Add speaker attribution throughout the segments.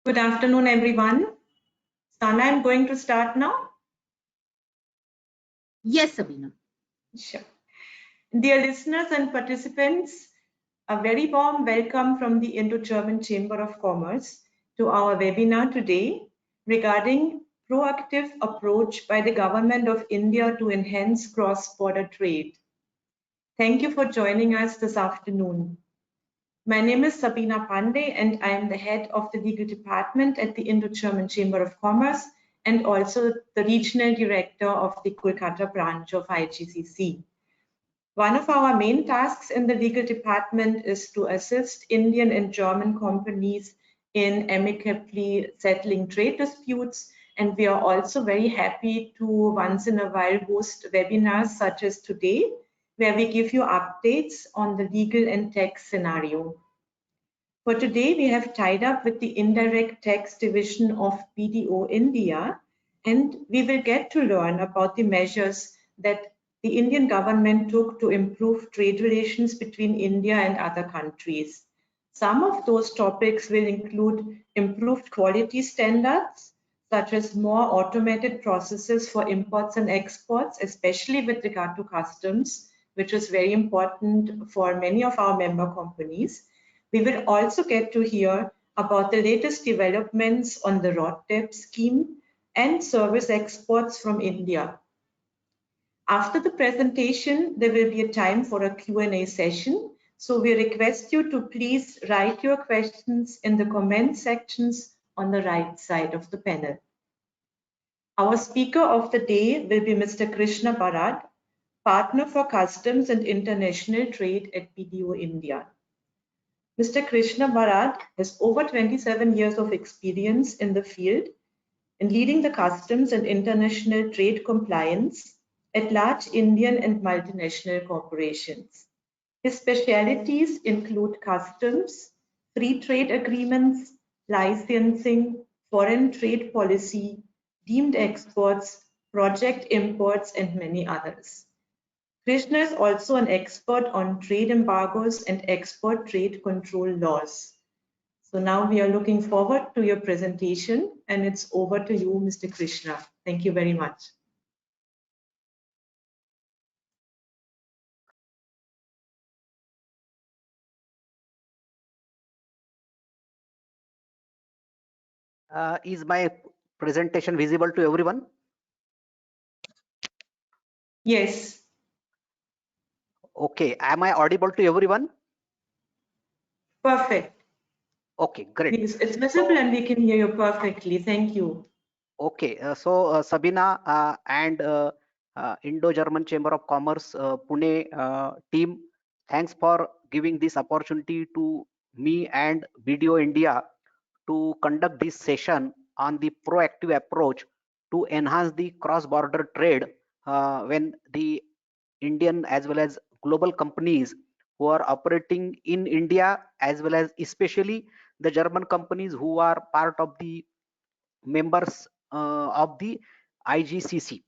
Speaker 1: Good afternoon, everyone. Sana, I'm going to start now.
Speaker 2: Yes, Sabina.
Speaker 1: Sure. Dear listeners and participants, a very warm welcome from the Indo-German Chamber of Commerce to our webinar today regarding proactive approach by the Government of India to enhance cross-border trade. Thank you for joining us this afternoon. My name is Sabina Pandey and I am the head of the legal department at the Indo-German Chamber of Commerce and also the regional director of the Kolkata branch of IGCC. One of our main tasks in the legal department is to assist Indian and German companies in amicably settling trade disputes, and we are also very happy to once in a while host webinars such as today, where we give you updates on the legal and tax scenario. For today, we have tied up with the Indirect Tax Division of BDO India, and we will get to learn about the measures that the Indian government took to improve trade relations between India and other countries. Some of those topics will include improved quality standards, such as more automated processes for imports and exports, especially with regard to customs, which is very important for many of our member companies. We will also get to hear about the latest developments on the RoDTEP scheme and service exports from India. After the presentation, there will be a time for a Q&A session. So we request you to please write your questions in the comment sections on the right side of the panel. Our speaker of the day will be Mr. Krishna Barad, Partner for Customs and International Trade at BDO India. Mr. Krishna Barad has over 27 years of experience in the field in leading the customs and international trade compliance at large Indian and multinational corporations. His specialities include customs, free trade agreements, licensing, foreign trade policy, deemed exports, project imports, and many others. Krishna is also an expert on trade embargoes and export trade control laws. So now we are looking forward to your presentation, and it's over to you, Mr. Krishna. Thank you very much.
Speaker 3: Is my presentation visible to everyone?
Speaker 1: Yes.
Speaker 3: Okay. Am I audible to everyone?
Speaker 1: Perfect.
Speaker 3: Okay, great.
Speaker 1: Yes, it's visible and we can hear you perfectly. Thank you.
Speaker 3: Okay. Sabina and Indo-German Chamber of Commerce Pune team, thanks for giving this opportunity to me and BDO India to conduct this session on the proactive approach to enhance the cross-border trade when the Indian as well as global companies who are operating in India, as well as especially the German companies who are part of the members of the IGCC.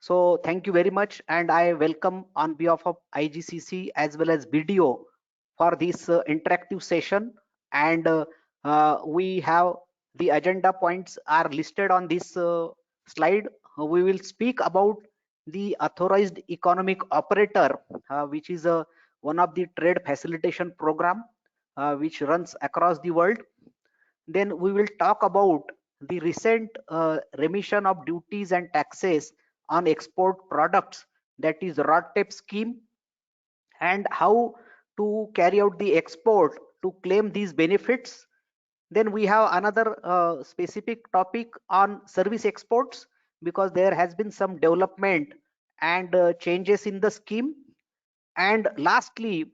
Speaker 3: So thank you very much, and I welcome on behalf of IGCC as well as BDO for this interactive session. And we have the agenda points are listed on this slide. We will speak about the authorized economic operator, which is one of the trade facilitation program which runs across the world. Then we will talk about the recent remission of duties and taxes on export products, that is RoDTEP scheme, and how to carry out the export to claim these benefits. Then we have another specific topic on service exports, because there has been some development and changes in the scheme. And lastly,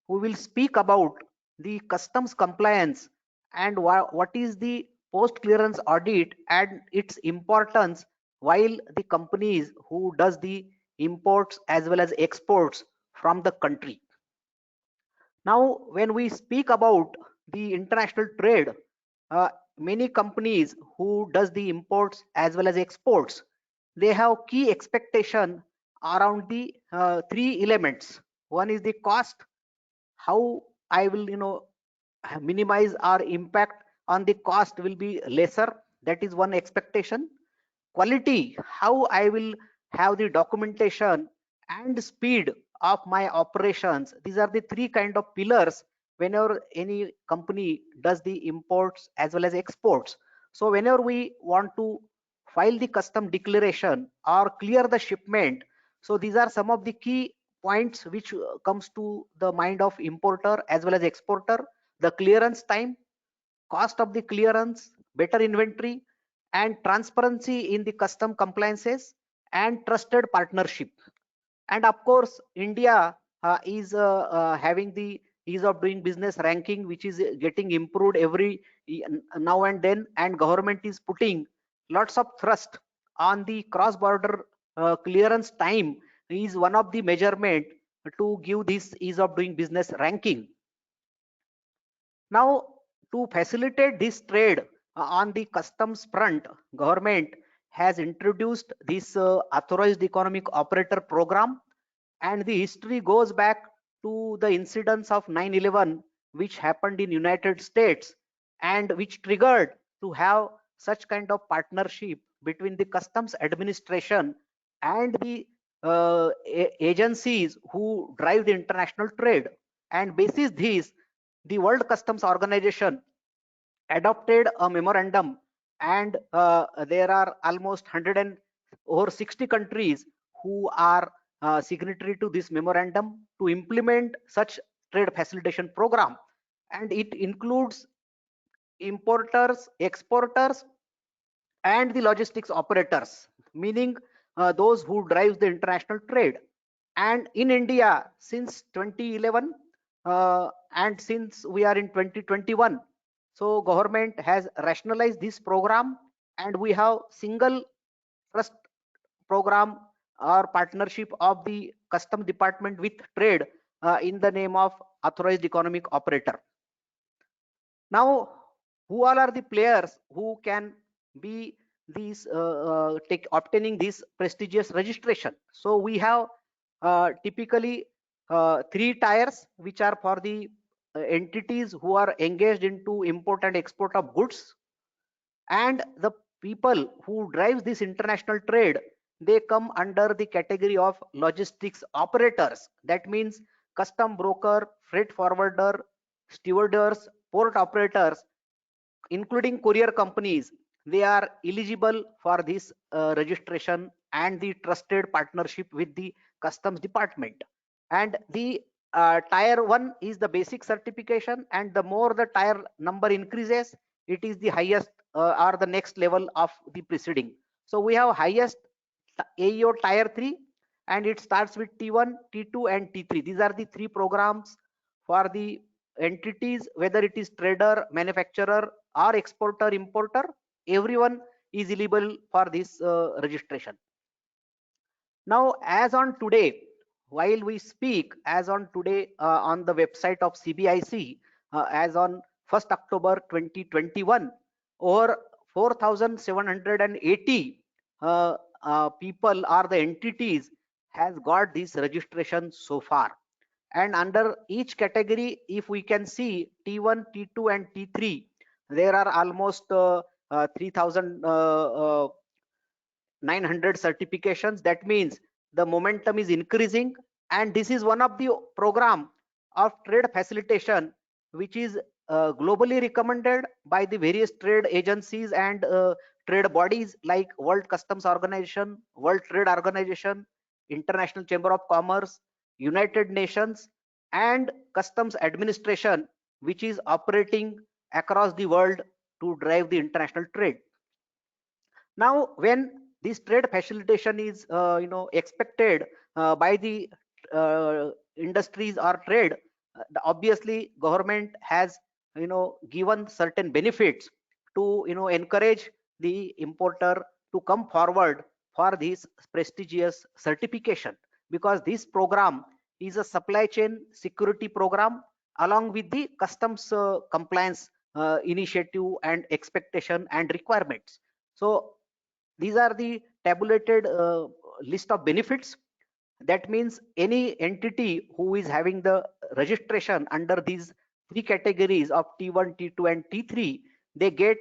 Speaker 3: we will speak about the customs compliance and what is the post clearance audit and its importance while the companies who does the imports as well as exports from the country. Now when we speak about the international trade, many companies who does the imports as well as exports, they have key expectation around the three elements. One is the cost, how I will minimize our impact on the cost will be lesser. That is one expectation. Quality, how I will have the documentation and speed of my operations. These are the three kind of pillars whenever any company does the imports as well as exports. So whenever we want to file the custom declaration or clear the shipment, so these are some of the key points which comes to the mind of importer as well as exporter. The clearance time, cost of the clearance, better inventory, and transparency in the custom compliances, and trusted partnership. And of course, India is having the ease of doing business ranking, which is getting improved every now and then, and government is putting lots of thrust on the cross border clearance time is one of the measurement to give this ease of doing business ranking. Now, to facilitate this trade on the customs front, government has introduced this authorized economic operator program, and the history goes back to the incidents of 9/11 which happened in United States, and which triggered to have such kind of partnership between the customs administration and the agencies who drive the international trade. And basis this, the World Customs Organization adopted a memorandum, and there are almost 100 and over 60 countries who are signatory to this memorandum to implement such trade facilitation program. And it includes importers, exporters, and the logistics operators, meaning those who drive the international trade. And in India, since 2011, and since we are in 2021, so government has rationalized this program, and we have single trust program or partnership of the custom department with trade in the name of authorized economic operator. Now, who all are the players who can be these obtaining this prestigious registration? So we have typically three tiers, which are for the entities who are engaged into import and export of goods, and the people who drives this international trade, they come under the category of logistics operators. That means custom broker, freight forwarder, stewardess, port operators, including courier companies. They are eligible for this registration and the trusted partnership with the customs department. And the tier 1 is the basic certification, and the more the tier number increases, it is the highest or the next level of the preceding. So we have highest AEO tier 3, and it starts with T1, T2, and T3. These are the three programs for the entities, whether it is trader, manufacturer, or exporter, importer. Everyone is eligible for this registration. Now, as on today, while we speak, as on today on the website of CBIC, as on 1st October 2021, over 4,780 people or the entities has got this registration so far. And under each category, if we can see T1, T2, and T3, there are almost 3,900 certifications. That means the momentum is increasing, and this is one of the program of trade facilitation which is globally recommended by the various trade agencies and trade bodies like World Customs Organization, World Trade Organization, International Chamber of Commerce, United Nations, and Customs Administration, which is operating across the world to drive the international trade. Now, when this trade facilitation is expected by the industries or trade, obviously government has given certain benefits to encourage the importer to come forward for this prestigious certification, because this program is a supply chain security program along with the customs compliance initiative and expectation and requirements. So these are the tabulated list of benefits. That means any entity who is having the registration under these three categories of T1, T2, and T3, they get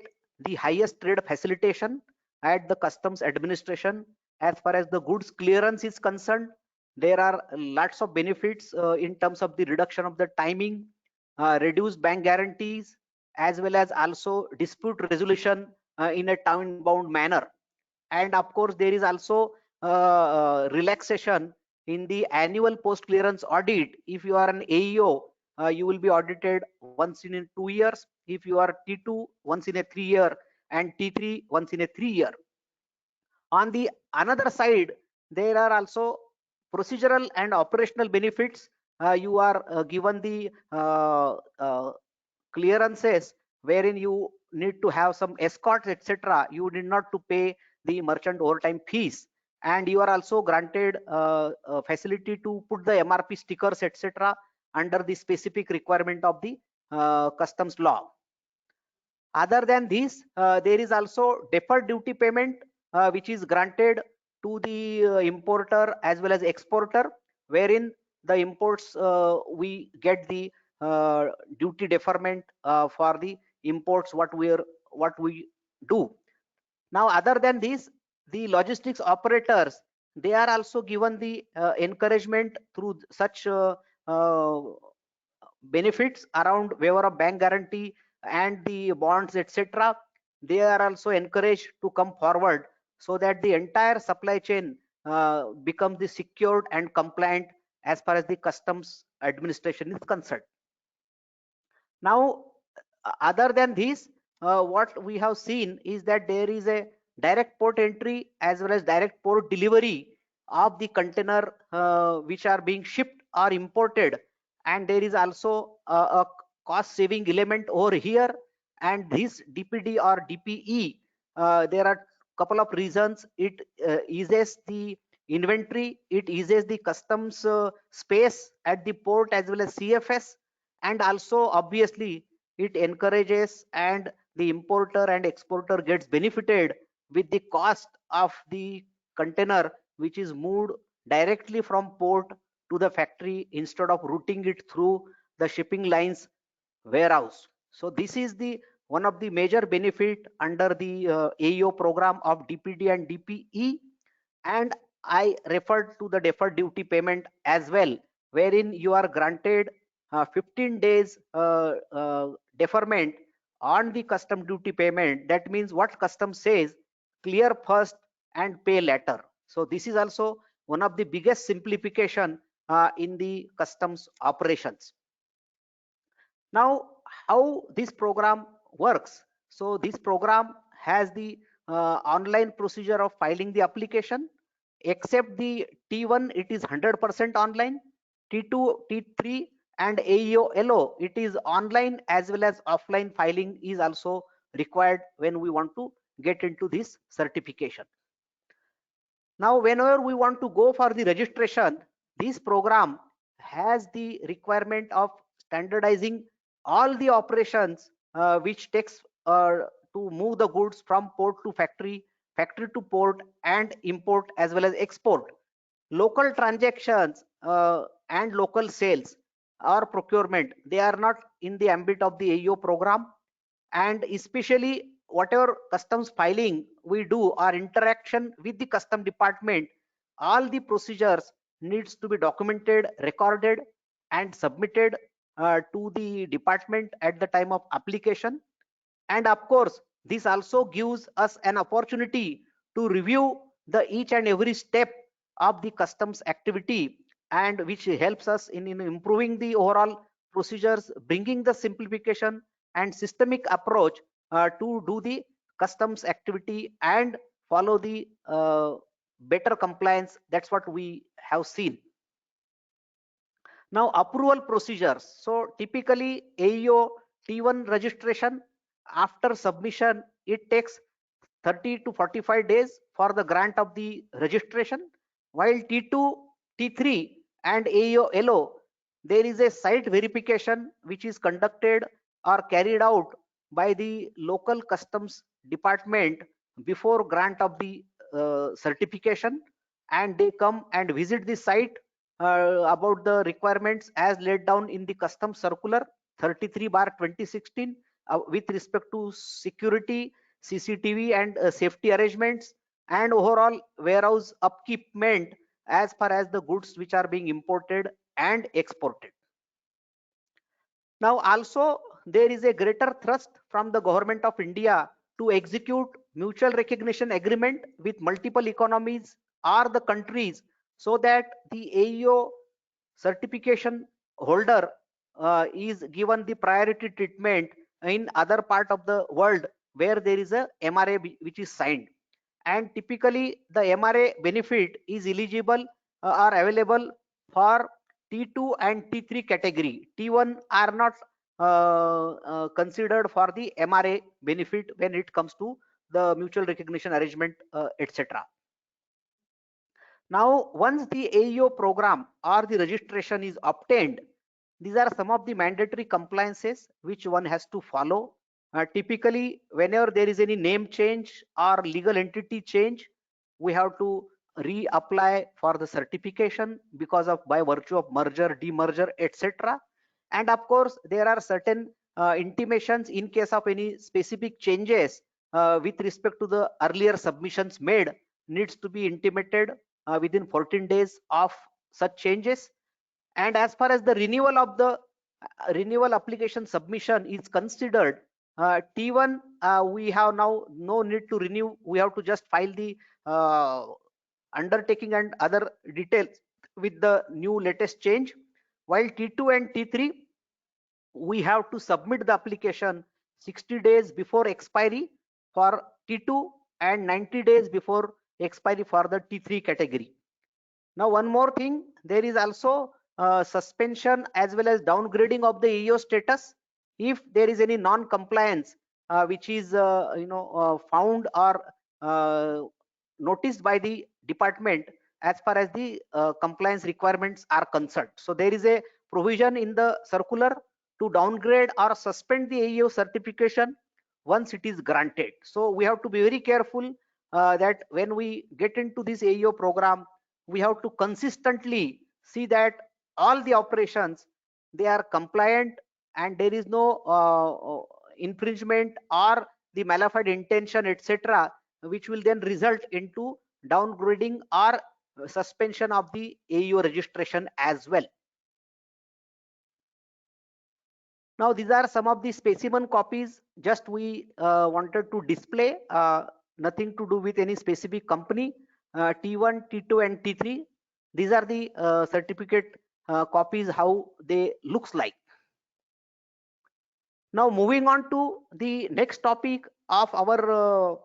Speaker 3: the highest trade facilitation at the customs administration. As far as the goods clearance is concerned, there are lots of benefits in terms of the reduction of the timing, reduced bank guarantees, as well as also dispute resolution in a time bound manner. And of course there is also relaxation in the annual post clearance audit. If you are an AEO, you will be audited once in 2 years. If you are T2, once in a 3 year, and T3 once in a 3 year. On the another side, there are also procedural and operational benefits. You are given the clearances wherein you need to have some escorts, etc. You need not to pay the merchant overtime fees, and you are also granted facility to put the MRP stickers, etc. under the specific requirement of the customs law. Other than this, there is also deferred duty payment which is granted to the importer as well as exporter, wherein the imports we get the duty deferment for the imports what we do. Now other than this, the logistics operators, they are also given the encouragement through such uh, benefits around waiver of bank guarantee and the bonds, etc. They are also encouraged to come forward so that the entire supply chain becomes the secured and compliant as far as the customs administration is concerned. Now other than this, what we have seen is that there is a direct port entry as well as direct port delivery of the container which are being shipped or imported, and there is also a cost saving element over here. And this DPD or DPE, there are couple of reasons. It eases the inventory, it eases the customs space at the port as well as CFS, and also obviously it encourages and the importer and exporter gets benefited with the cost of the container which is moved directly from port to the factory instead of routing it through the shipping lines warehouse. So this is the one of the major benefit under the AEO program of DPD and DPE. And I referred to the deferred duty payment as well, wherein you are granted 15 days deferment on the custom duty payment. That means what custom says, clear first and pay later. So this is also one of the biggest simplification in the customs operations. Now how this program works? So this program has the online procedure of filing the application. Except the T1, it is 100% online. T2, T3 and AEO LO, it is online as well as offline filing is also required when we want to get into this certification. Now whenever we want to go for the registration, this program has the requirement of standardizing all the operations which takes to move the goods from port to factory, factory to port, and import as well as export. Local transactions and local sales or procurement, they are not in the ambit of the AEO program. And especially whatever customs filing we do or interaction with the custom department, all the procedures needs to be documented, recorded and submitted to the department at the time of application. And of course this also gives us an opportunity to review the each and every step of the customs activity, and which helps us in improving the overall procedures, bringing the simplification and systemic approach to do the customs activity and follow the better compliance. That's what we have seen. Now approval procedures. So typically AEO T1 registration, after submission it takes 30 to 45 days for the grant of the registration, while T2, T3 and AEO LO, there is a site verification which is conducted or carried out by the local customs department before grant of the certification, and they come and visit the site about the requirements as laid down in the customs circular 33/2016, with respect to security, CCTV and safety arrangements, and overall warehouse upkeepment as far as the goods which are being imported and exported. Now also there is a greater thrust from the government of India to execute mutual recognition agreement with multiple economies or the countries, so that the AEO certification holder is given the priority treatment in other part of the world where there is a MRA which is signed. And typically the MRA benefit is eligible or available for T2 and T3 category. T1 are not considered for the MRA benefit when it comes to the mutual recognition arrangement, etc. Now, once the AEO program or the registration is obtained, these are some of the mandatory compliances which one has to follow. Typically, whenever there is any name change or legal entity change, we have to reapply for the certification because of by virtue of merger, demerger, etc. And of course, there are certain intimations in case of any specific changes with respect to the earlier submissions made needs to be intimated within 14 days of such changes. And as far as the renewal of the renewal application submission is considered, T1 we have now no need to renew, we have to just file the undertaking and other details with the new latest change, while T2 and T3 we have to submit the application 60 days before expiry for T2 and 90 days before expiry for the T3 category. Now one more thing, there is also suspension as well as downgrading of the AEO status if there is any non-compliance which is found or noticed by the department as far as the compliance requirements are concerned. So there is a provision in the circular to downgrade or suspend the AEO certification once it is granted. So we have to be very careful that when we get into this AEO program, we have to consistently see that all the operations they are compliant and there is no infringement or the malified intention, etc., which will then result into downgrading or suspension of the AEO registration as well. Now these are some of the specimen copies just we wanted to display, nothing to do with any specific company. T1, T2 and T3, these are the certificate copies how they looks like. Now moving on to the next topic of our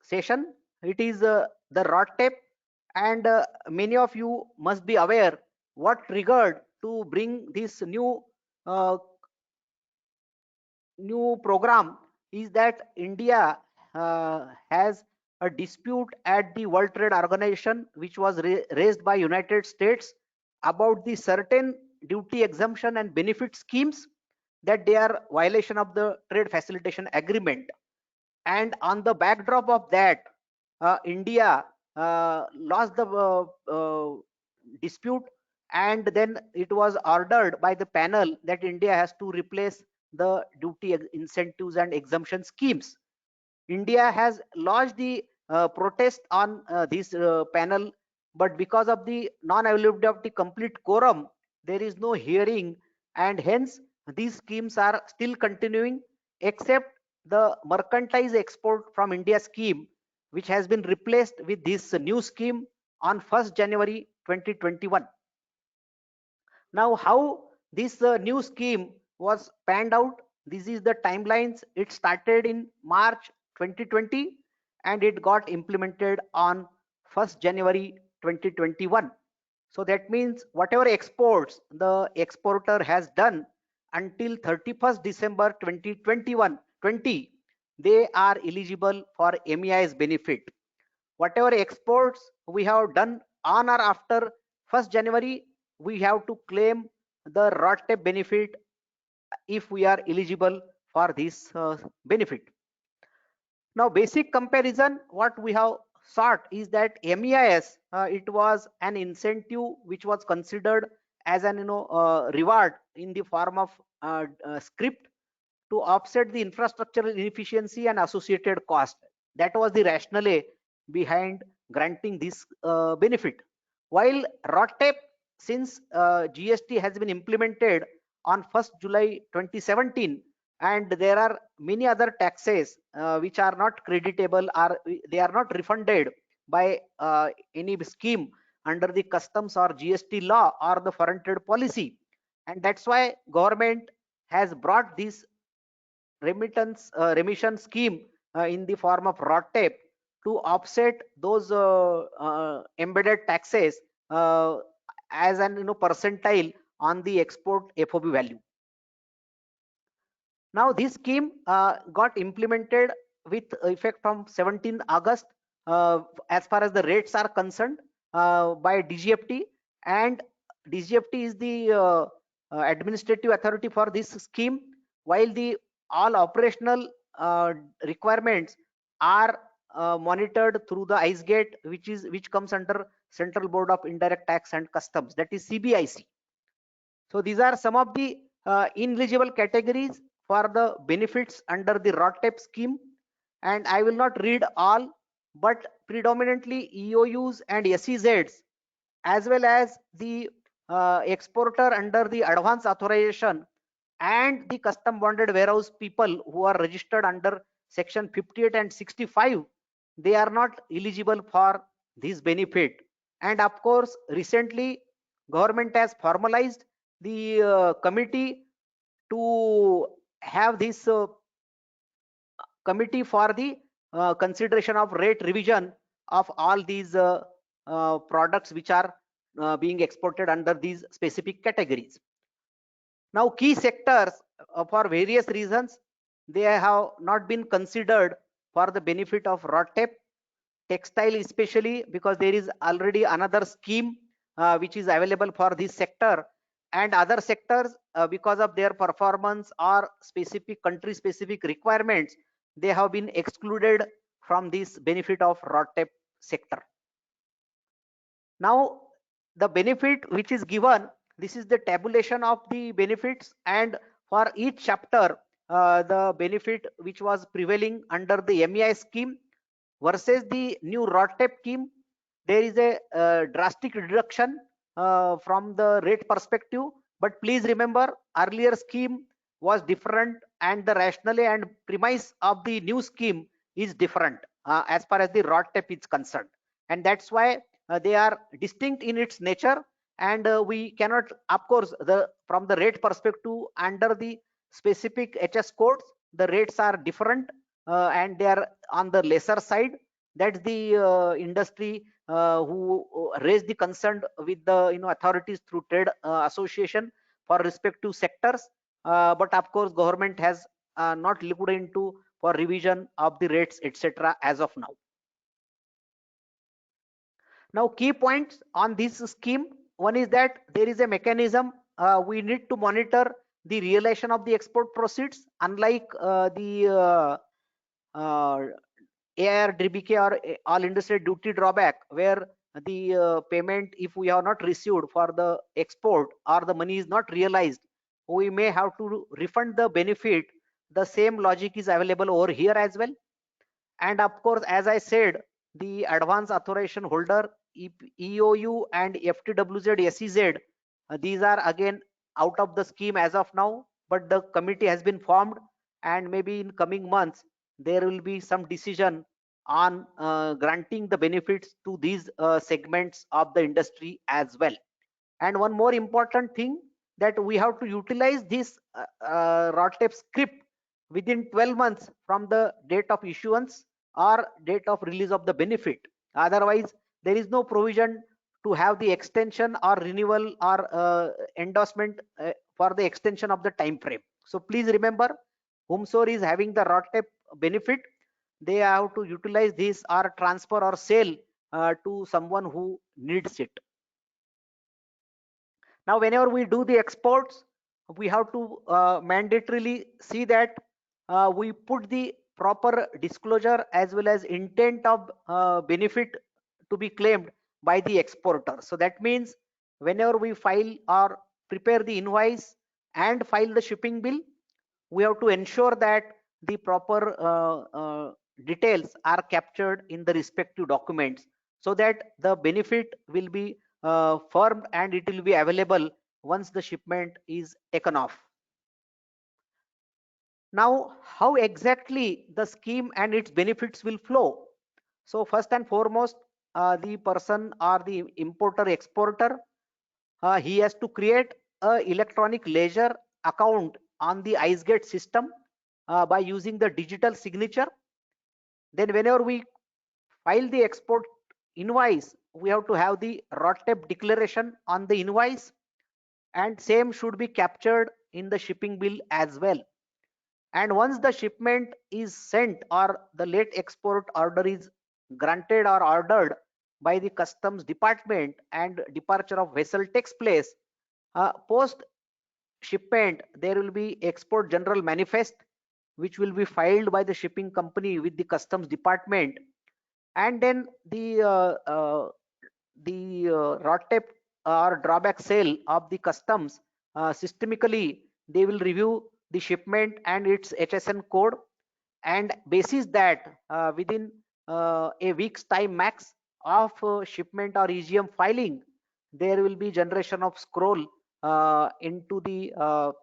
Speaker 3: session, it is the RoDTEP, and many of you must be aware what triggered to bring this new program is that India has a dispute at the World Trade Organization which was raised by United States about the certain duty exemption and benefit schemes that they are violation of the trade facilitation agreement. And on the backdrop of that, India lost the dispute, and then it was ordered by the panel that India has to replace the duty incentives and exemption schemes. India has lodged the protest on this panel, but because of the non-availability of the complete quorum, there is no hearing, and hence these schemes are still continuing, except the mercantile export from India scheme, which has been replaced with this new scheme on 1st January 2021. Now how this new scheme was panned out, this is the timelines. It started in March 2020 and it got implemented on 1st January 2021. So that means whatever exports the exporter has done until 31st December 2021 they are eligible for MEIS benefit. Whatever exports we have done on or after 1st January, we have to claim the RoDTEP benefit if we are eligible for this benefit. Now basic comparison what we have sought is that MEIS it was an incentive which was considered as an reward in the form of script, to offset the infrastructural inefficiency and associated cost. That was the rationale behind granting this benefit. While RODTEP, since GST has been implemented on 1st July 2017, and there are many other taxes which are not creditable, or they are not refunded by any scheme under the customs or GST law or the foreign trade policy, and that's why government has brought this remission scheme in the form of RODTEP to offset those embedded taxes as an percentile on the export FOB value. Now this scheme got implemented with effect from 17 August as far as the rates are concerned by DGFT, and DGFT is the administrative authority for this scheme, while the all operational requirements are monitored through the IceGate, which comes under Central Board of Indirect Tax and Customs, that is CBIC. So these are some of the ineligible categories for the benefits under the RODTEP scheme, and I will not read all, but predominantly EOUs and SEZs, as well as the exporter under the advance authorization and the custom bonded warehouse people who are registered under section 58 and 65, they are not eligible for this benefit. And of course, recently government has formalized the committee to have this committee for the consideration of rate revision of all these products which are being exported under these specific categories. Now key sectors for various reasons they have not been considered for the benefit of RODTEP. Textile especially, because there is already another scheme which is available for this sector, and other sectors because of their performance or specific country specific requirements, they have been excluded from this benefit of RODTEP sector. Now the benefit which is given, this is the tabulation of the benefits, and for each chapter the benefit which was prevailing under the MEI scheme versus the new RODTEP scheme, there is a drastic reduction from the rate perspective. But please remember, earlier scheme was different, and the rationale and premise of the new scheme is different as far as the RODTEP is concerned, and that's why they are distinct in its nature. And we cannot, of course, from the rate perspective under the specific HS codes, the rates are different and they are on the lesser side. That's the industry who raised the concern with the authorities through trade association for respective sectors, but of course government has not looked into for revision of the rates, etc. as of now. Now key points on this scheme: one is that there is a mechanism we need to monitor the realization of the export proceeds, unlike the AIR-DBK or all industry duty drawback, where the payment, if we have not received for the export or the money is not realized, we may have to refund the benefit. The same logic is available over here as well. And of course, as I said, the advance authorization holder, EOU and FTWZ, SEZ, these are again out of the scheme as of now, but the committee has been formed, and maybe in coming months there will be some decision on granting the benefits to these segments of the industry as well. And one more important thing, that we have to utilize this RODTEP script within 12 months from the date of issuance or date of release of the benefit. Otherwise, there is no provision to have the extension or renewal or endorsement for the extension of the time frame. So please remember, whomsoever is having the RODTEP benefit, they have to utilize this or transfer or sell to someone who needs it. Now whenever we do the exports, we have to mandatorily see that we put the proper disclosure as well as intent of benefit to be claimed by the exporter. So that means whenever we file or prepare the invoice and file the shipping bill, we have to ensure that the proper details are captured in the respective documents, so that the benefit will be firmed and it will be available once the shipment is taken off. Now, how exactly the scheme and its benefits will flow? So first and foremost, the person or the importer exporter, he has to create a electronic ledger account on the IceGate system by using the digital signature. Then whenever we file the export invoice, we have to have the RODTEP declaration on the invoice, and same should be captured in the shipping bill as well. And once the shipment is sent or the late export order is granted or ordered by the customs department and departure of vessel takes place, post shipment there will be export general manifest which will be filed by the shipping company with the customs department, and then the RODTEP or drawback sale of the customs, systemically they will review the shipment and its HSN code, and basis that within a week's time max of shipment or EGM filing, there will be generation of scroll into the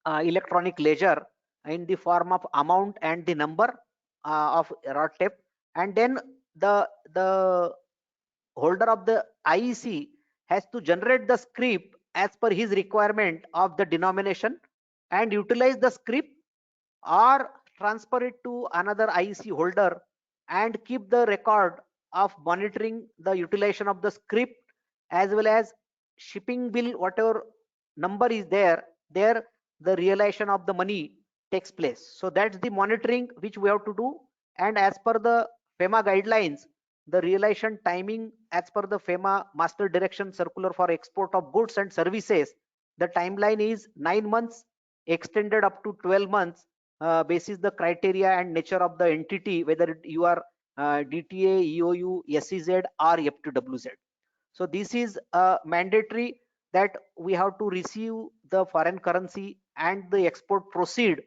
Speaker 3: electronic ledger in the form of amount and the number of RODTEP, and then the holder of the IEC has to generate the script as per his requirement of the denomination and utilize the script or transfer it to another IEC holder and keep the record of monitoring the utilization of the script as well as shipping bill, whatever number is there the realization of the money takes place. So that's the monitoring which we have to do, and as per the FEMA guidelines, the realization timing as per the FEMA master direction circular for export of goods and services, the timeline is 9 months extended up to 12 months basis the criteria and nature of the entity, whether you are DTA, EOU, SEZ or F2WZ. So this is mandatory that we have to receive the foreign currency and the export proceed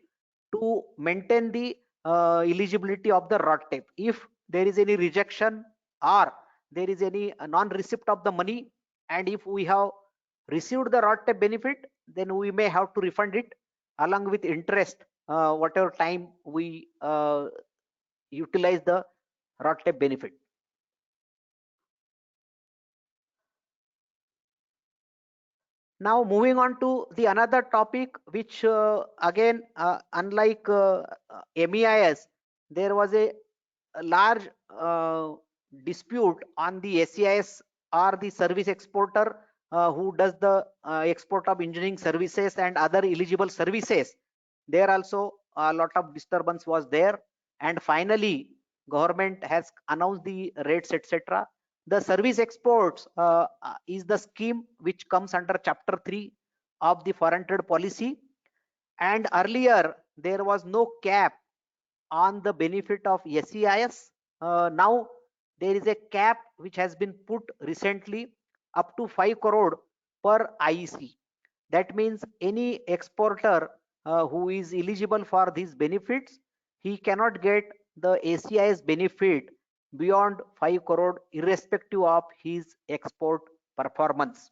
Speaker 3: to maintain the eligibility of the RODTEP. If there is any rejection or there is any non-receipt of the money, and if we have received the RODTEP benefit, then we may have to refund it along with interest whatever time we utilize the RODTEP benefit. Now moving on to the another topic, which again unlike MEIS, there was a large dispute on the SEIS or the service exporter who does the export of engineering services and other eligible services. There also a lot of disturbance was there, and finally government has announced the rates, etc. The service exports is the scheme which comes under chapter 3 of the foreign trade policy, and earlier there was no cap on the benefit of SEIS. Now there is a cap which has been put recently up to 5 crore per IEC. That means any exporter who is eligible for these benefits, he cannot get the SEIS benefit beyond 5 crore irrespective of his export performance.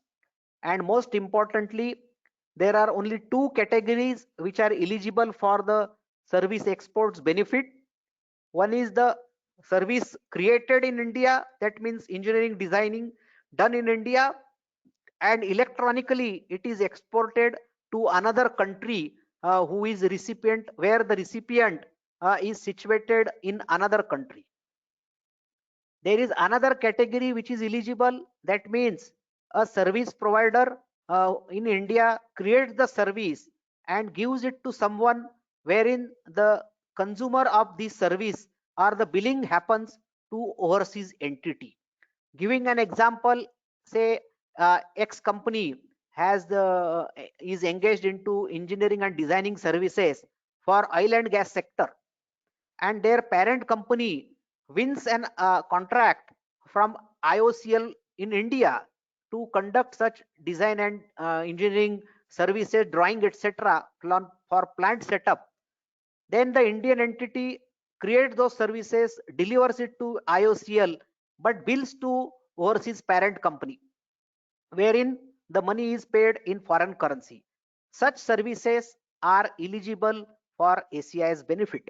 Speaker 3: And most importantly, there are only two categories which are eligible for the service exports benefit. One is the service created in India, that means engineering designing done in India, and electronically it is exported to another country who is recipient, where the recipient is situated in another country. There is another category which is eligible, that means a service provider in India creates the service and gives it to someone wherein the consumer of this service or the billing happens to overseas entity. Giving an example, say X company is engaged into engineering and designing services for oil and gas sector, and their parent company wins an contract from IOCL in India to conduct such design and engineering services, drawing, etc. for plant setup, then the Indian entity creates those services, delivers it to IOCL, but bills to overseas parent company, wherein the money is paid in foreign currency. Such services are eligible for ACI's benefit.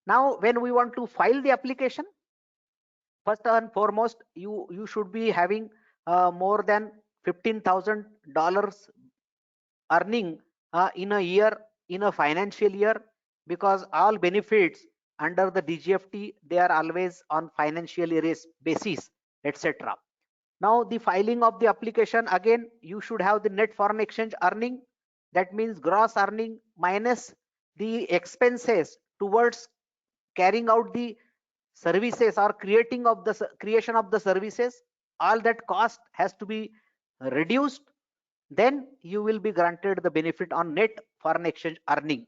Speaker 3: Now, when we want to file the application, first and foremost, you should be having more than $15,000 earning in a year, in a financial year, because all benefits under the DGFT, they are always on financial basis, etc. Now the filing of the application, again you should have the net foreign exchange earning, that means gross earning minus the expenses towards carrying out the services or creation of the services. All that cost has to be reduced, then you will be granted the benefit on net foreign exchange earning.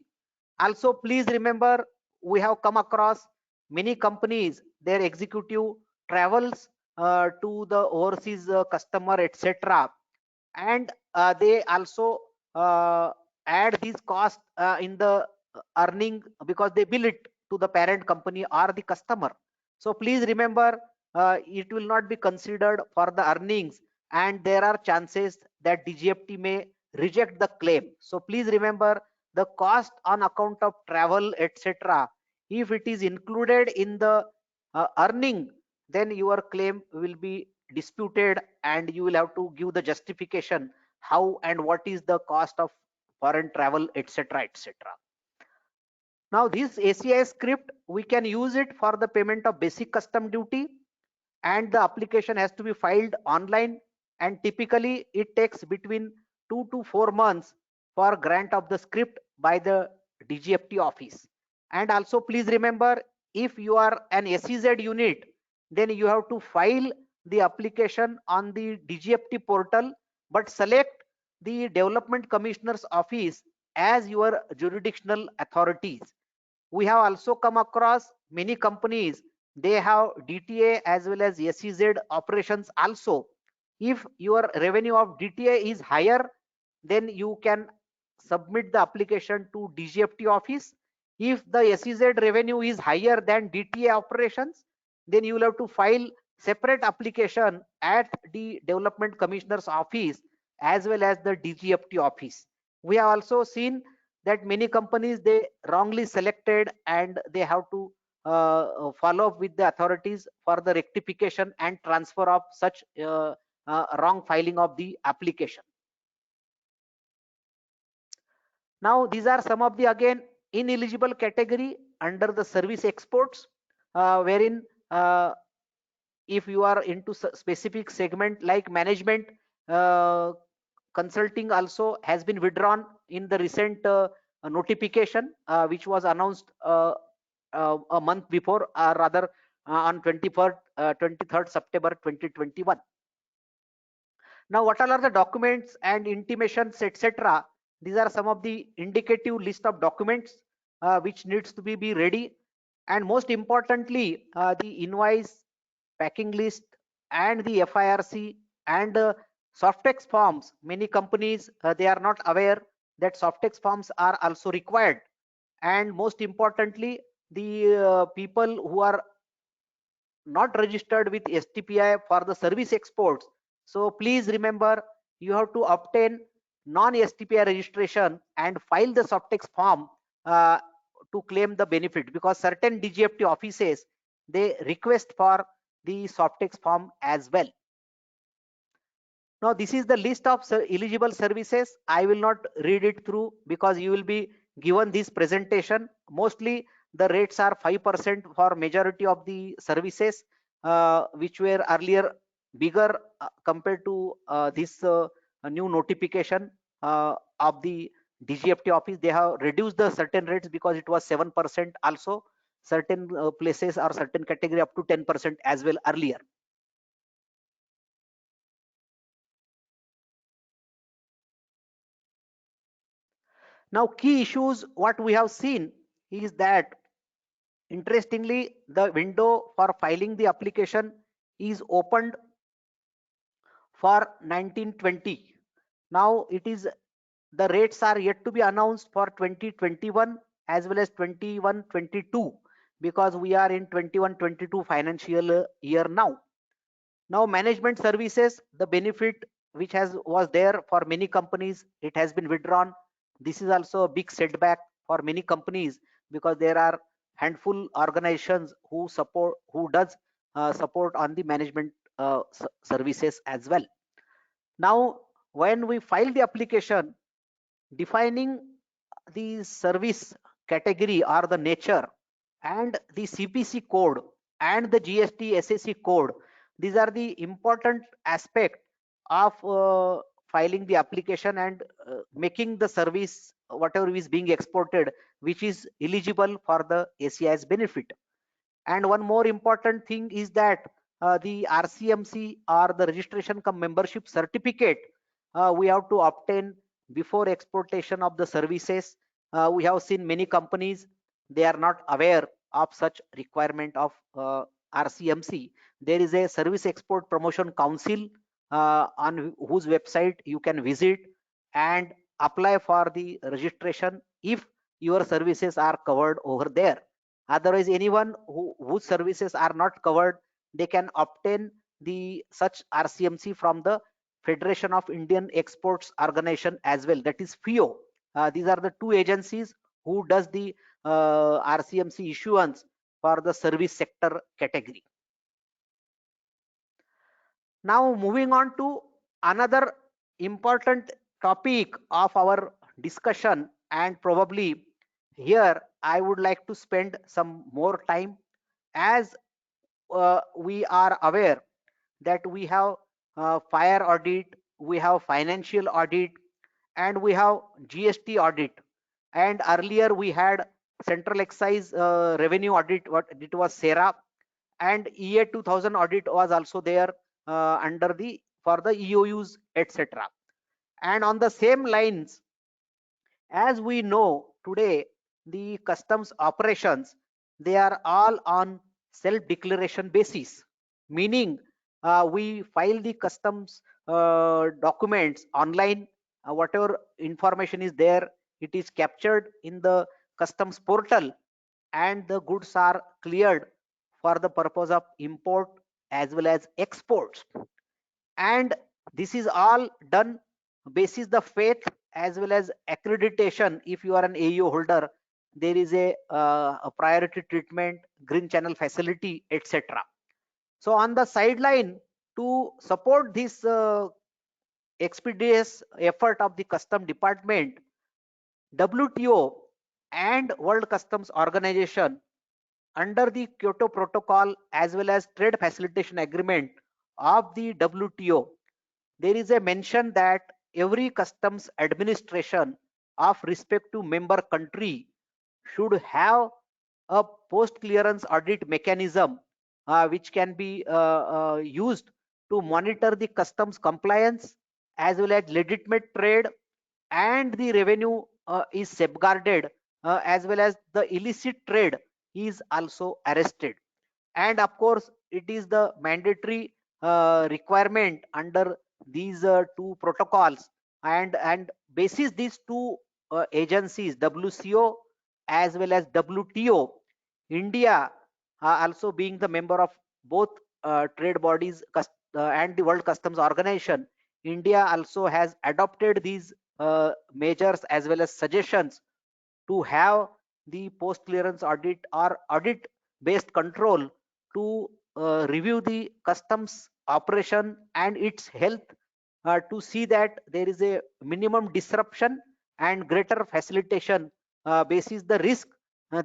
Speaker 3: Also please remember, we have come across many companies, their executive travels to the overseas customer, etc., and they also uh, add these costs in the earning, because they bill it to the parent company or the customer. So please remember, it will not be considered for the earnings, and there are chances that DGFT may reject the claim. So please remember, the cost on account of travel, etc., if it is included in the earning, then your claim will be disputed and you will have to give the justification how and what is the cost of foreign travel, etc., etc. Now this ACI script, we can use it for the payment of basic custom duty, and the application has to be filed online, and typically it takes between 2 to 4 months for grant of the script by the DGFT office. And also please remember, if you are an SEZ unit, then you have to file the application on the DGFT portal, but select the Development Commissioner's office as your jurisdictional authorities. We have also come across many companies, they have DTA as well as SEZ operations also. If your revenue of DTA is higher, then you can submit the application to DGFT office. If the SEZ revenue is higher than DTA operations, then you will have to file separate application at the Development Commissioner's office as well as the DGFT office. We have also seen that many companies, they wrongly selected and they have to follow up with the authorities for the rectification and transfer of such wrong filing of the application. Now these are some of the again ineligible category under the service exports, wherein if you are into specific segment like management, consulting also has been withdrawn in the recent notification which was announced a month before, rather on 23rd September 2021. Now what all are the documents and intimations, etc.? These are some of the indicative list of documents which needs to be ready, and most importantly the invoice, packing list, and the FIRC and Softex forms. Many companies they are not aware that Softex forms are also required, and most importantly the people who are not registered with STPI for the service exports. So please remember, you have to obtain non-STPI registration and file the Softex form to claim the benefit, because certain DGFT offices, they request for the Softex form as well. Now this is the list of eligible services. I will not read it through because you will be given this presentation. Mostly the rates are 5% for majority of the services which were earlier bigger compared to this new notification of the DGFT office. They have reduced the certain rates because it was 7% also, certain places or certain category up to 10% as well earlier. Now key issues what we have seen is that, interestingly, the window for filing the application is opened for 1920. Now it is, the rates are yet to be announced for 2021 as well as 21-22, because we are in 21-22 financial year now. Now management services, the benefit which was there for many companies, it has been withdrawn. This is also a big setback for many companies, because there are handful organizations who does support on the management services as well. Now when we file the application, defining the service category or the nature, and the CPC code and the GST SAC code, these are the important aspect of filing the application and making the service whatever is being exported which is eligible for the ACIS benefit. And one more important thing is that the RCMC or the registration cum membership certificate we have to obtain before exportation of the services. We have seen many companies, they are not aware of such requirement of RCMC. There is a Service Export Promotion Council on whose website you can visit and apply for the registration if your services are covered over there. Otherwise, anyone whose services are not covered, they can obtain the such RCMC from the Federation of Indian Exports Organization as well, that is FIO. These are the two agencies who does the RCMC issuance for the service sector category. Now moving on to another important topic of our discussion, and probably here I would like to spend some more time, as we are aware that we have fire audit, we have financial audit, and we have GST audit. And earlier we had Central Excise Revenue Audit, what it was SERA, and EA 2000 audit was also there under the for the EOUs, etc. And on the same lines, as we know today, the customs operations, they are all on self declaration basis, meaning we file the customs documents online. Whatever information is there, it is captured in the customs portal, and the goods are cleared for the purpose of import as well as exports. And this is all done basis the faith as well as accreditation. If you are an AEO holder, there is a priority treatment, green channel facility, etc. So on the sideline, to support this expeditious effort of the custom department, WTO and World Customs Organization, under the Kyoto Protocol as well as Trade Facilitation Agreement of the WTO, there is a mention that every customs administration of respect to member country should have a post clearance audit mechanism which can be used to monitor the customs compliance as well as legitimate trade, and the revenue is safeguarded as well as the illicit trade is also arrested. And of course it is the mandatory requirement under these two protocols, and basis these two agencies, WCO as well as WTO, India also being the member of both trade bodies and the World Customs Organization, India also has adopted these measures as well as suggestions to have the post clearance audit or audit based control to review the customs operation and its health, to see that there is a minimum disruption and greater facilitation basis the risk.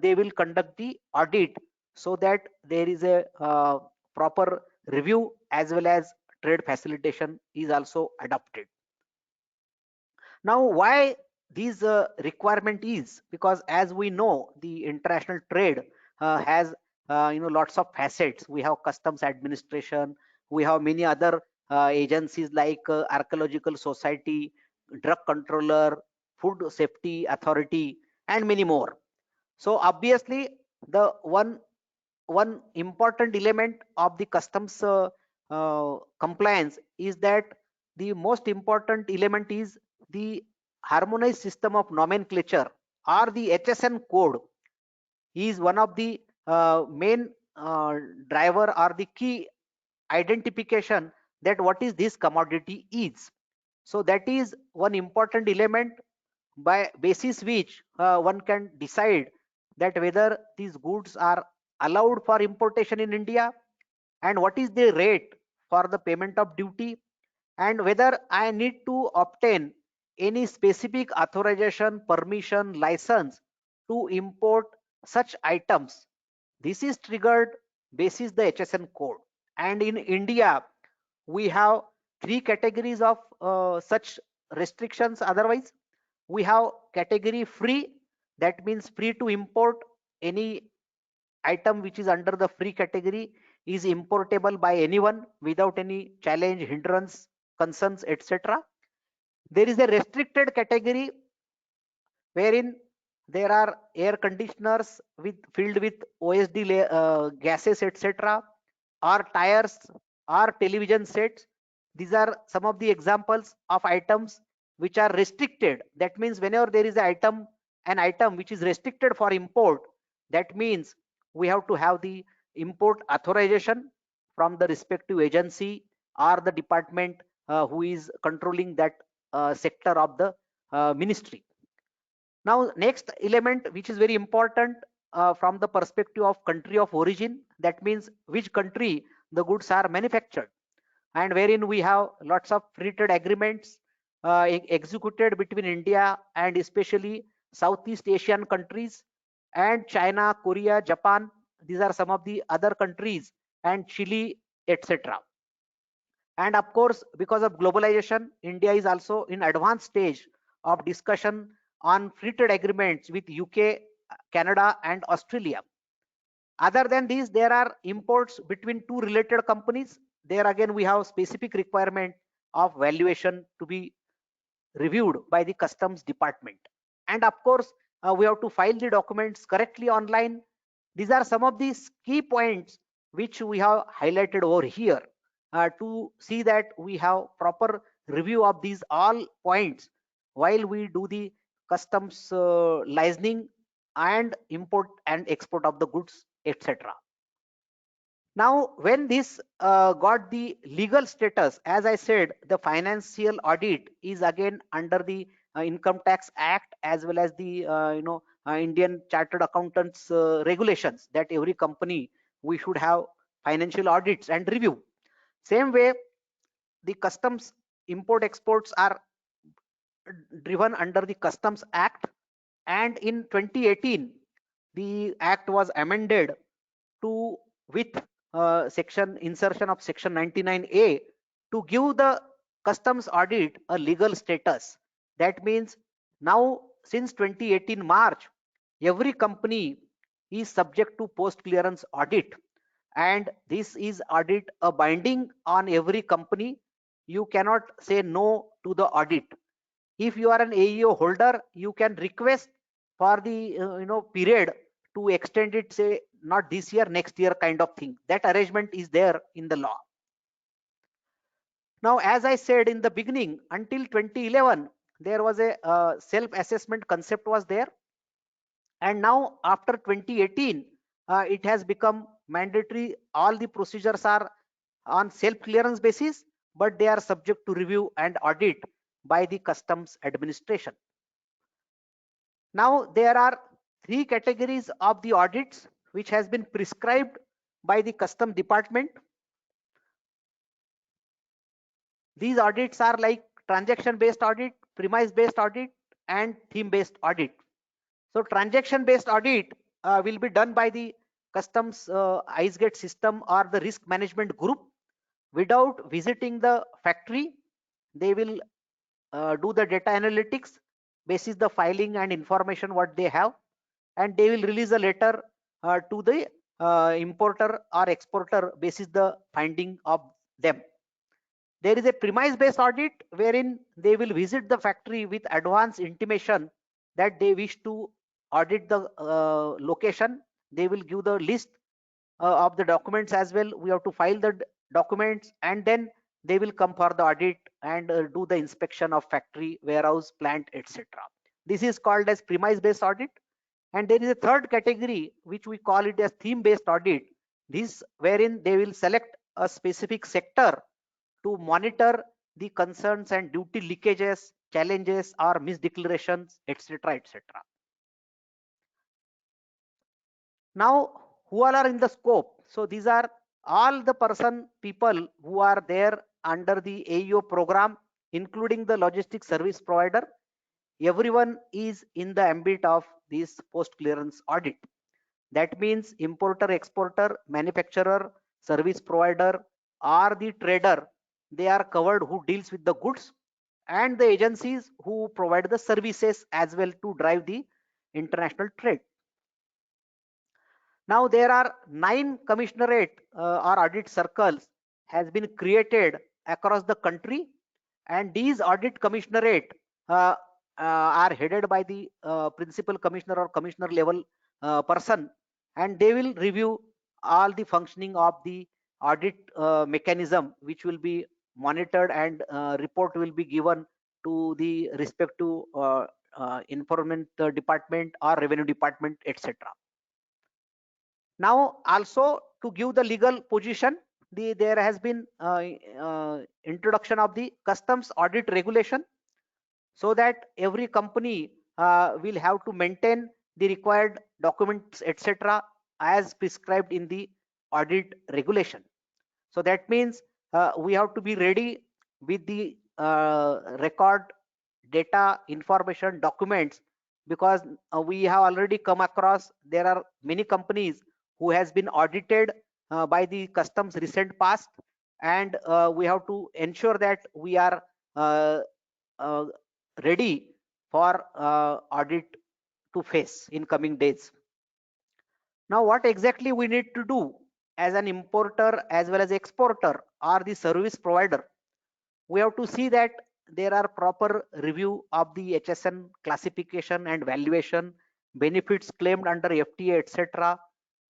Speaker 3: They will conduct the audit so that there is a proper review as well as trade facilitation is also adopted. Now why this requirement is, because as we know the international trade has lots of facets. We have customs administration, we have many other agencies like archaeological society, drug controller, food safety authority, and many more. So obviously the one important element of the customs compliance is that the most important element is the harmonized system of nomenclature, or the HSN code is one of the main driver or the key identification that what is this commodity is. So that is one important element by basis which one can decide that whether these goods are allowed for importation in India, and what is the rate for the payment of duty, and whether I need to obtain any specific authorization, permission, license to import such items. This is triggered basis the HSN code. And in India, we have three categories of such restrictions. Otherwise, we have category free, that means free to import. Any item which is under the free category is importable by anyone without any challenge, hindrance, concerns, etc. There is a restricted category wherein there are air conditioners filled with OSD gases, etc., or tires, or television sets. These are some of the examples of items which are restricted. That means whenever there is an item which is restricted for import, that means we have to have the import authorization from the respective agency or the department who is controlling that sector of the ministry. Now, next element which is very important from the perspective of country of origin, that means which country the goods are manufactured, and wherein we have lots of free trade agreements executed between India and especially Southeast Asian countries, and China, Korea, Japan. These are some of the other countries, and Chile, etc. And of course, because of globalization, India is also in advanced stage of discussion on free trade agreements with UK, Canada, and Australia. Other than these, there are imports between two related companies. There again, we have specific requirement of valuation to be reviewed by the customs department. And of course, we have to file the documents correctly online. These are some of these key points which we have highlighted over here to see that we have proper review of these all points while we do the customs licensing and import and export of the goods, etc. Now, when this got the legal status, as I said, the financial audit is again under the Income Tax Act, as well as the Indian Chartered Accountants regulations, that every company we should have financial audits and review. Same way, the customs import exports are driven under the Customs Act, and in 2018 the act was amended to with insertion of section 99A to give the customs audit a legal status. That means now since 2018 March, every company is subject to post clearance audit, and this is audit a binding on every company. You cannot say no to the audit. If you are an AEO holder, you can request for the period to extend it, say not this year, next year kind of thing. That arrangement is there in the law. Now, as I said in the beginning, until 2011 there was a self-assessment concept was there, and now after 2018 it has become mandatory. All the procedures are on self-clearance basis, but they are subject to review and audit by the customs administration. Now, there are three categories of the audits which has been prescribed by the custom department. These audits are like transaction based audit, premise based audit, and theme based audit. So transaction based audit will be done by the customs IceGate system or the risk management group. Without visiting the factory, they will do the data analytics basis the filing and information what they have, and they will release a letter to the importer or exporter basis the finding of them. There is a premise based audit wherein they will visit the factory with advance intimation that they wish to audit the location. They will give the list of the documents as well. We have to file the documents, and then they will come for the audit and do the inspection of factory, warehouse, plant, etc. This is called as premise based audit. And there is a third category which we call it as theme based audit. This wherein they will select a specific sector to monitor the concerns and duty leakages, challenges or misdeclarations, etc., etc. Now, who all are in the scope? So these are all the people who are there under the AEO program, including the logistics service provider. Everyone is in the ambit of this post clearance audit. That means importer, exporter, manufacturer, service provider, or the trader, they are covered who deals with the goods, and the agencies who provide the services as well to drive the international trade. Now there are 9 commissionerate or audit circles has been created across the country, and these audit commissionerate are headed by the principal commissioner or commissioner level person, and they will review all the functioning of the audit mechanism, which will be monitored, and report will be given to the respective environment department or revenue department, etc. Now also to give the legal position, there has been introduction of the customs audit regulation, so that every company will have to maintain the required documents, etc., as prescribed in the audit regulation. So that means we have to be ready with the record data, information, documents, because we have already come across there are many companies who has been audited by the customs recent past, and we have to ensure that we are uh, uh, ready for audit to face in coming days. Now what exactly we need to do as an importer as well as exporter or the service provider? We have to see that there are proper review of the HSN classification and valuation, benefits claimed under FTA, etc.,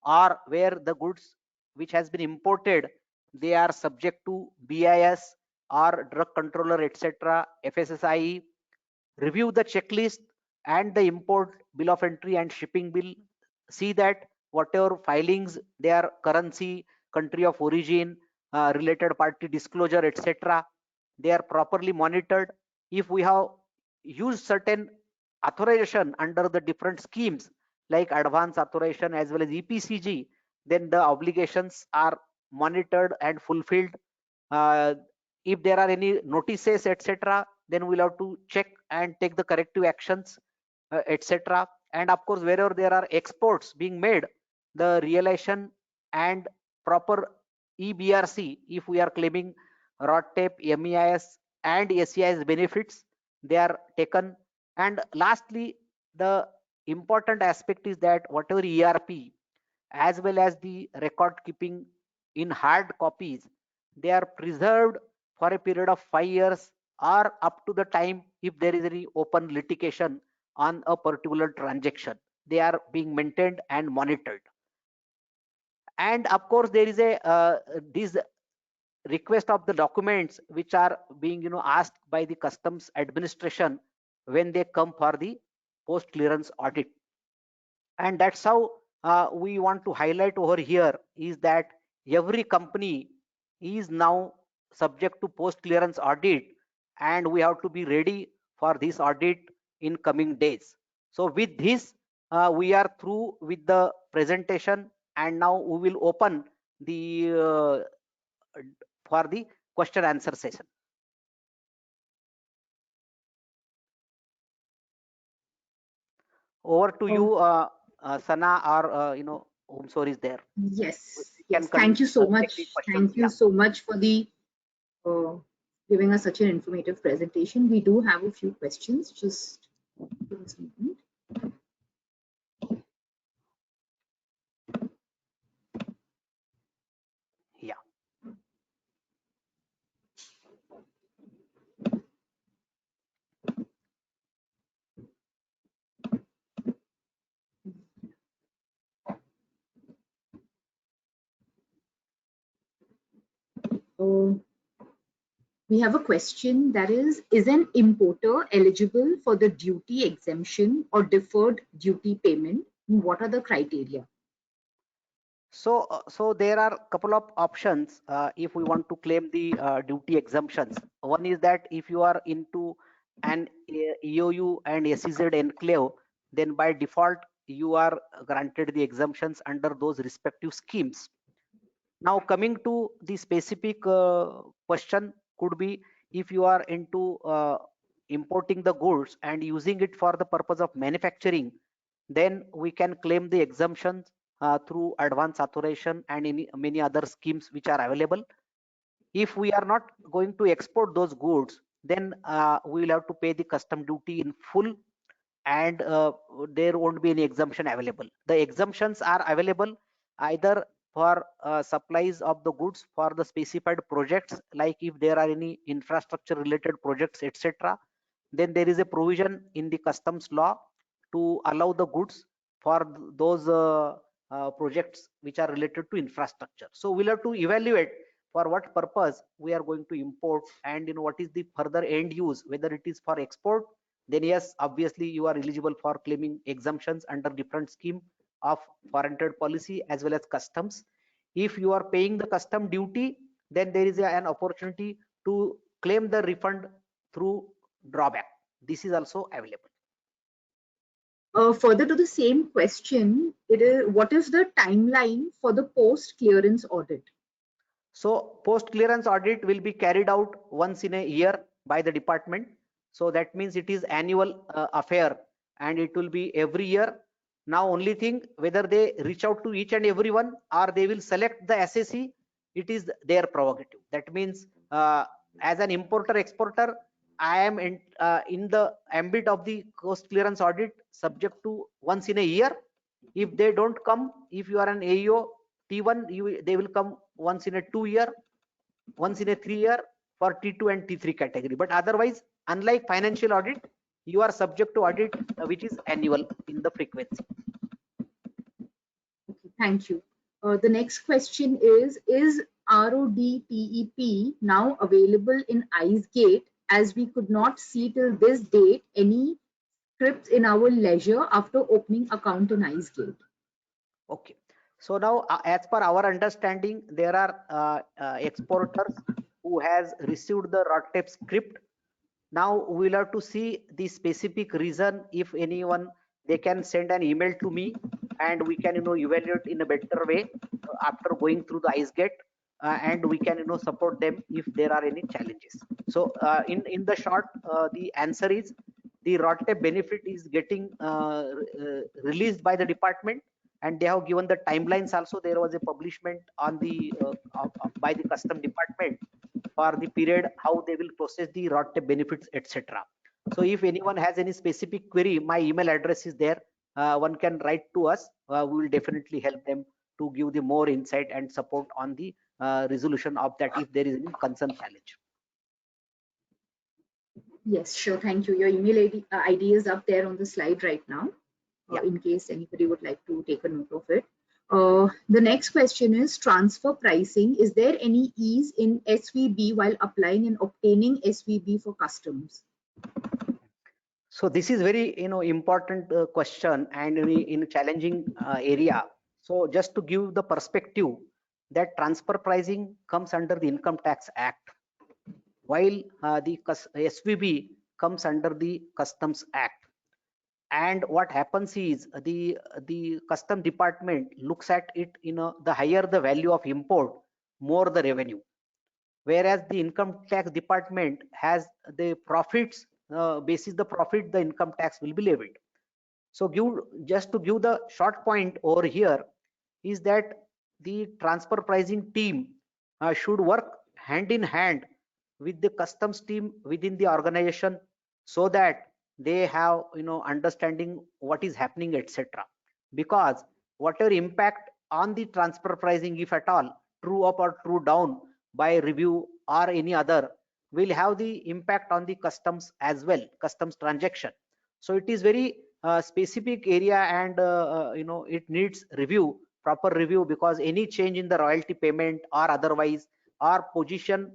Speaker 3: or where the goods which has been imported, they are subject to BIS or drug controller, etc., FSSAI. Review the checklist and the import bill of entry and shipping bill. See that whatever filings, their currency, country of origin, related party disclosure, etc., they are properly monitored. If we have used certain authorization under the different schemes like advance authorization as well as EPCG, then the obligations are monitored and fulfilled. uh, if there are any notices, etc., then we'll have to check and take the corrective actions, etc. And of course, wherever there are exports being made, the realization and proper EBRC, if we are claiming RODTEP, MEIS and SEIS benefits, they are taken. And lastly, the important aspect is that whatever ERP as well as the record keeping in hard copies, they are preserved for a period of 5 years or up to the time if there is any open litigation on a particular transaction. They are being maintained and monitored. And of course, there is a this request of the documents which are being asked by the customs administration when they come for the post clearance audit. And that's how we want to highlight over here is that every company is now subject to post clearance audit, and we have to be ready for this audit in coming days. So with this, we are through with the presentation, and now we will open the for the question answer session. Over to you, Sana, or whomsoever is there.
Speaker 2: Yes, yes. Thank you so much. Thank you so much for the giving us such an informative presentation. We do have a few questions. Just give us a moment.
Speaker 3: Yeah.
Speaker 2: We have a question that is an importer eligible for the duty exemption or deferred duty payment? What are the criteria?
Speaker 3: So there are a couple of options if we want to claim the duty exemptions. One is that if you are into an EOU and SEZ enclave, then by default you are granted the exemptions under those respective schemes. Now coming to the specific question could be if you are into importing the goods and using it for the purpose of manufacturing, then we can claim the exemptions through advance authorization and many other schemes which are available. If we are not going to export those goods, then we will have to pay the custom duty in full, and there won't be any exemption available. The exemptions are available either for supplies of the goods for the specified projects, like if there are any infrastructure related projects, etc., then there is a provision in the customs law to allow the goods for those projects which are related to infrastructure. So we'll have to evaluate for what purpose we are going to import, and what is the further end use, whether it is for export, then yes, obviously you are eligible for claiming exemptions under different scheme of foreign trade policy as well as customs. If you are paying the custom duty, then there is an opportunity to claim the refund through drawback. This is also available.
Speaker 2: Further to the same question, what is the timeline for the post clearance audit?
Speaker 3: So post clearance audit will be carried out once in a year by the department. So that means it is annual affair, and it will be every year. Now only thing, whether they reach out to each and everyone or they will select the assessee, it is their prerogative. That means as an importer exporter, I am in the ambit of the post clearance audit, subject to once in a year. If they don't come, if you are an AEO T1, they will come once in a 2 year, once in a 3 year for T2 and T3 category. But otherwise, unlike financial audit, you are subject to audit which is annual in the frequency.
Speaker 2: Okay, thank you. The next question is RODTEP now available in IceGate, as we could not see till this date any scripts in our leisure after opening account in IceGate?
Speaker 3: Okay. So now, as per our understanding, there are exporters who has received the RODTEP script. Now we'll have to see the specific reason. If anyone, they can send an email to me, and we can evaluate in a better way after going through the IceGate, and we can support them if there are any challenges. So in the short, the answer is the RODTEP benefit is getting released by the department, and they have given the timelines also. There was a publishment on the by the custom department for the period how they will process the RODTEP benefits, etc. So if anyone has any specific query, my email address is there. One can write to us. We will definitely help them to give the more insight and support on the resolution of that if there is any concern challenge.
Speaker 2: Yes, sure. Thank you. Your email ID is up there on the slide right now,
Speaker 3: Yeah.
Speaker 2: in case anybody would like to take a note of it. The next question is transfer pricing. Is there any ease in SVB while applying and obtaining SVB for customs?
Speaker 3: So this is very important question, and in a challenging area. So just to give the perspective, that transfer pricing comes under the Income Tax Act, while the SVB comes under the Customs Act. And what happens is the custom department looks at it, the higher the value of import, more the revenue, whereas the income tax department has the profits, basis the profit the income tax will be levied. So just to give the short point over here is that the transfer pricing team should work hand in hand with the customs team within the organization, so that they have understanding what is happening, etc. Because whatever impact on the transfer pricing, if at all true up or true down by review or any other, will have the impact on the customs as well, customs transaction. So it is very specific area, and it needs review, proper review, because any change in the royalty payment or otherwise or position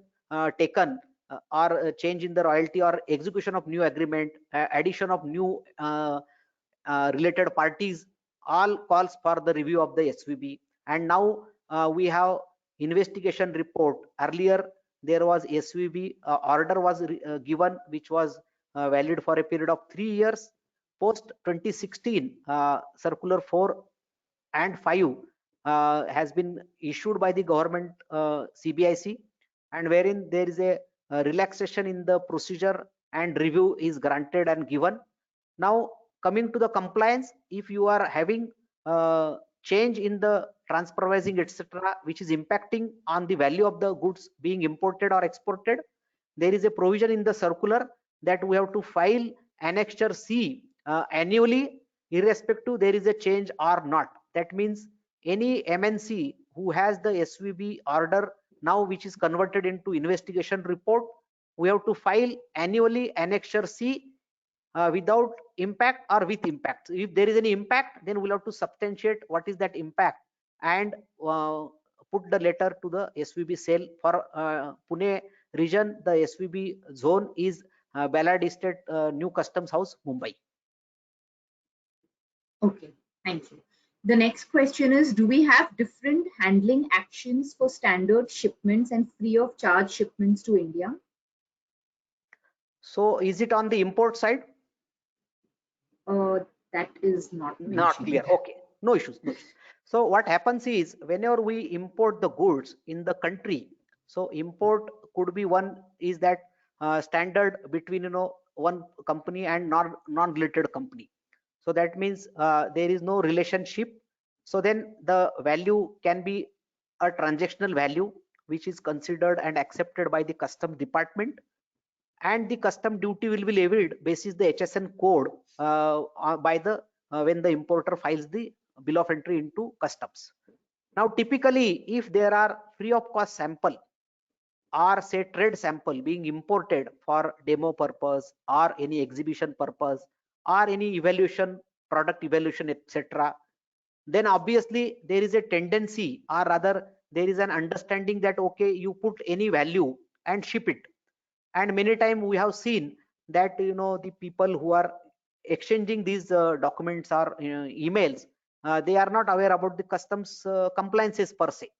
Speaker 3: taken or change in the royalty or execution of new agreement, addition of new related parties, all calls for the review of the SVB. And now we have investigation report. Earlier there was SVB order was given, which was valid for a period of 3 years. Post 2016 circular 4 and 5 has been issued by the government CBIC, and wherein there is a relaxation in the procedure and review is granted and given. Now coming to the compliance, if you are having change in the transfer pricing etc., which is impacting on the value of the goods being imported or exported, there is a provision in the circular that we have to file annexure C annually, irrespective there is a change or not. That means any MNC who has the SVB order now, which is converted into investigation report, we have to file annually annexure C without impact or with impact. If there is any impact, then we'll have to substantiate what is that impact and put the letter to the SVB cell. For Pune region, the SVB zone is Ballard Estate, New Customs House, Mumbai.
Speaker 2: Okay, thank you. The next question is, do we have different handling actions for standard shipments and free of charge shipments to India?
Speaker 3: So is it on the import side?
Speaker 2: That is not
Speaker 3: clear. Okay, no issues, no issues. So what happens is, whenever we import the goods in the country, so import could be one is that standard between one company and non-related company. So that means there is no relationship. So then the value can be a transactional value, which is considered and accepted by the custom department, and the custom duty will be levied basis the HSN code by the when the importer files the bill of entry into customs. Now typically, if there are free of cost sample or say trade sample being imported for demo purpose or any exhibition purpose or any evaluation, product evaluation etc., then obviously there is a tendency, or rather there is an understanding that okay, you put any value and ship it. And many times we have seen that the people who are exchanging these documents or emails, they are not aware about the customs compliances per se,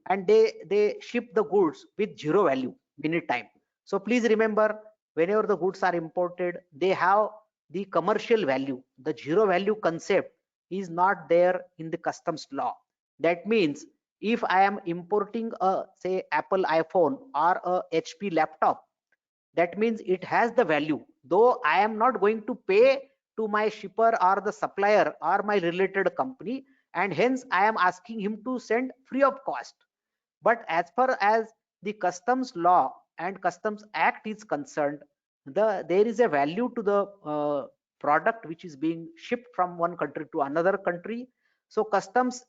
Speaker 3: and they ship the goods with zero value many time. So please remember, whenever the goods are imported, they have the commercial value. The zero value concept is not there in the customs law. That means if I am importing a say Apple iPhone or a HP laptop, that means it has the value, though I am not going to pay to my shipper or the supplier or my related company, and hence I am asking him to send free of cost. But as far as the customs law and customs act is concerned, there is a value to the product which is being shipped from one country to another country. So customs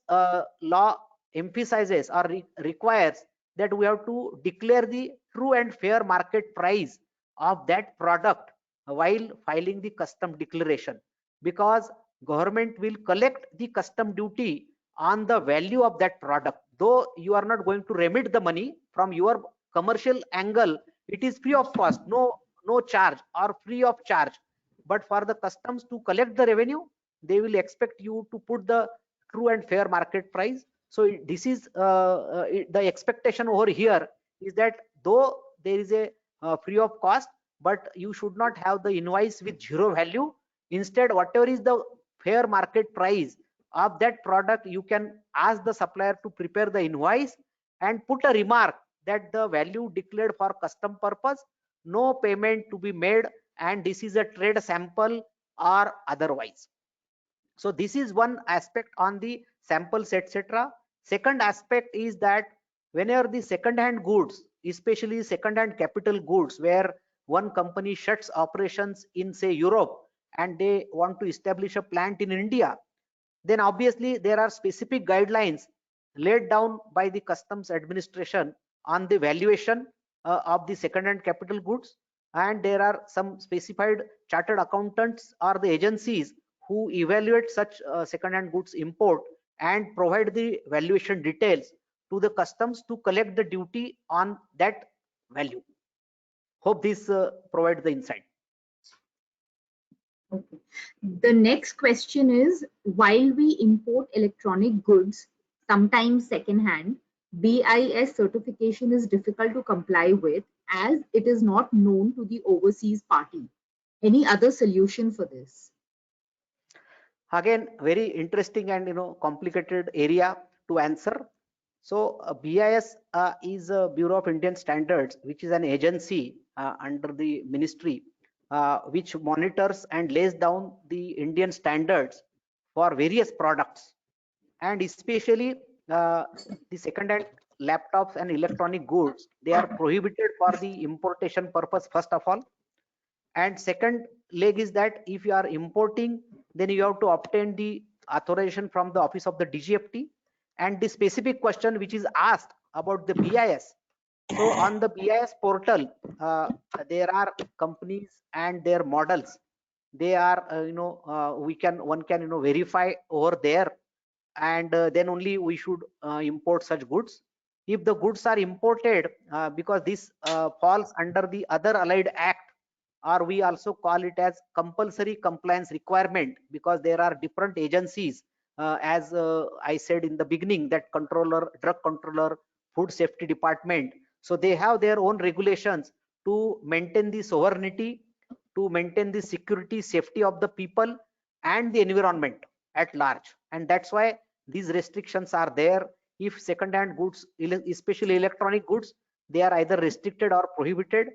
Speaker 3: law emphasizes or requires that we have to declare the true and fair market price of that product while filing the custom declaration, because government will collect the custom duty on the value of that product. Though you are not going to remit the money from your commercial angle, it is free of cost, no charge or free of charge. But for the customs to collect the revenue, they will expect you to put the true and fair market price. So this is the expectation over here is that though there is a free of cost, but you should not have the invoice with zero value. Instead, whatever is the fair market price of that product, you can ask the supplier to prepare the invoice and put a remark that the value declared for custom purpose, no payment to be made, and this is a trade sample or otherwise. So this is one aspect on the samples etc. Second aspect is that whenever the second-hand goods, especially second-hand capital goods, where one company shuts operations in say Europe and they want to establish a plant in India, then obviously there are specific guidelines laid down by the customs administration on the valuation of the second-hand capital goods, and there are some specified chartered accountants or the agencies who evaluate such second-hand goods import and provide the valuation details to the customs to collect the duty on that value. Hope this provides the insight.
Speaker 2: Okay. The next question is, while we import electronic goods, sometimes second-hand, BIS certification is difficult to comply with as it is not known to the overseas party. Any other solution for this?
Speaker 3: Again, very interesting and complicated area to answer. So BIS is a Bureau of Indian Standards, which is an agency under the ministry, which monitors and lays down the Indian standards for various products, and especially the second-hand laptops and electronic goods. They are prohibited for the importation purpose, first of all. And second leg is that if you are importing, then you have to obtain the authorization from the office of the DGFT. And the specific question which is asked about the BIS, so on the BIS portal there are companies and their models. They are one can verify over there, and then only we should import such goods. If the goods are imported, because this falls under the other allied act, or we also call it as compulsory compliance requirement, because there are different agencies, as I said in the beginning, that controller, drug controller, food safety department. So they have their own regulations to maintain the sovereignty, to maintain the security, safety of the people and the environment at large. And that's why these restrictions are there. If second-hand goods, especially electronic goods, they are either restricted or prohibited,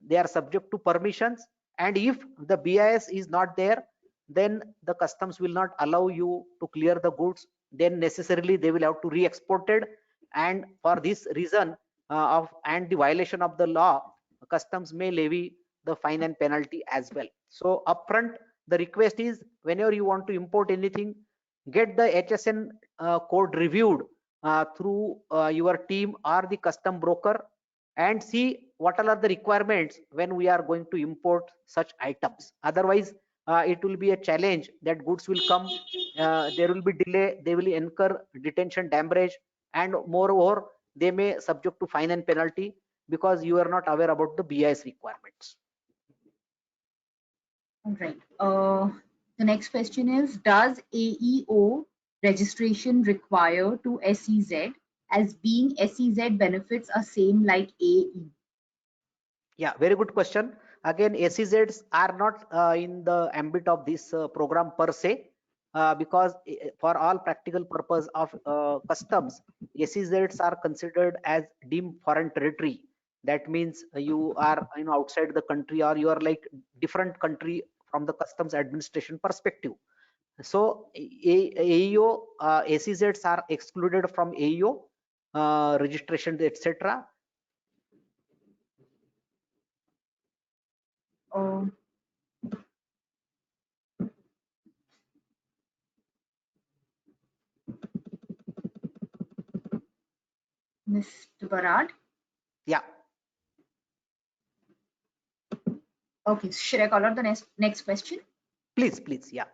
Speaker 3: they are subject to permissions. And if the BIS is not there, then the customs will not allow you to clear the goods. Then necessarily they will have to re-exported, and for this reason and the violation of the law, customs may levy the fine and penalty as well. So upfront, the request is, whenever you want to import anything, get the HSN code reviewed through your team or the custom broker, and see what all are the requirements when we are going to import such items. Otherwise it will be a challenge that goods will come, there will be delay, they will incur detention, damage, and moreover they may subject to fine and penalty because you are not aware about the BIS requirements.
Speaker 2: All right. The next question is, does AEO registration require to SEZ, as being SEZ benefits are same like AE?
Speaker 3: Yeah, very good question. Again, SEZs are not in the ambit of this program per se, because for all practical purpose of customs, SEZs are considered as deemed foreign territory. That means you are outside the country, or you are like different country from the customs administration perspective. So AEO SEZs are excluded from AEO registration, etc.
Speaker 2: Mr. Barad?
Speaker 3: Yeah.
Speaker 2: Okay, should I call out the next question?
Speaker 3: Please, yeah.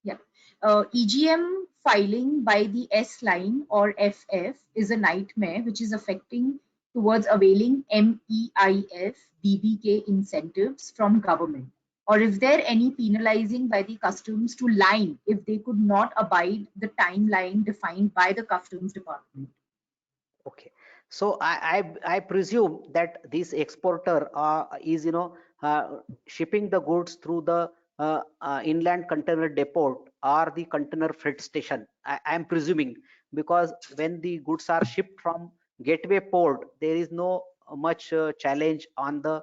Speaker 2: Yeah. EGM filing by the S line or FF is a nightmare, which is affecting towards availing MEIF BBK incentives from government. Or is there any penalizing by the customs to line if they could not abide the timeline defined by the customs department?
Speaker 3: Okay, so I presume that this exporter is shipping the goods through the inland container depot or the container freight station. I am presuming, because when the goods are shipped from gateway port, there is no much challenge on the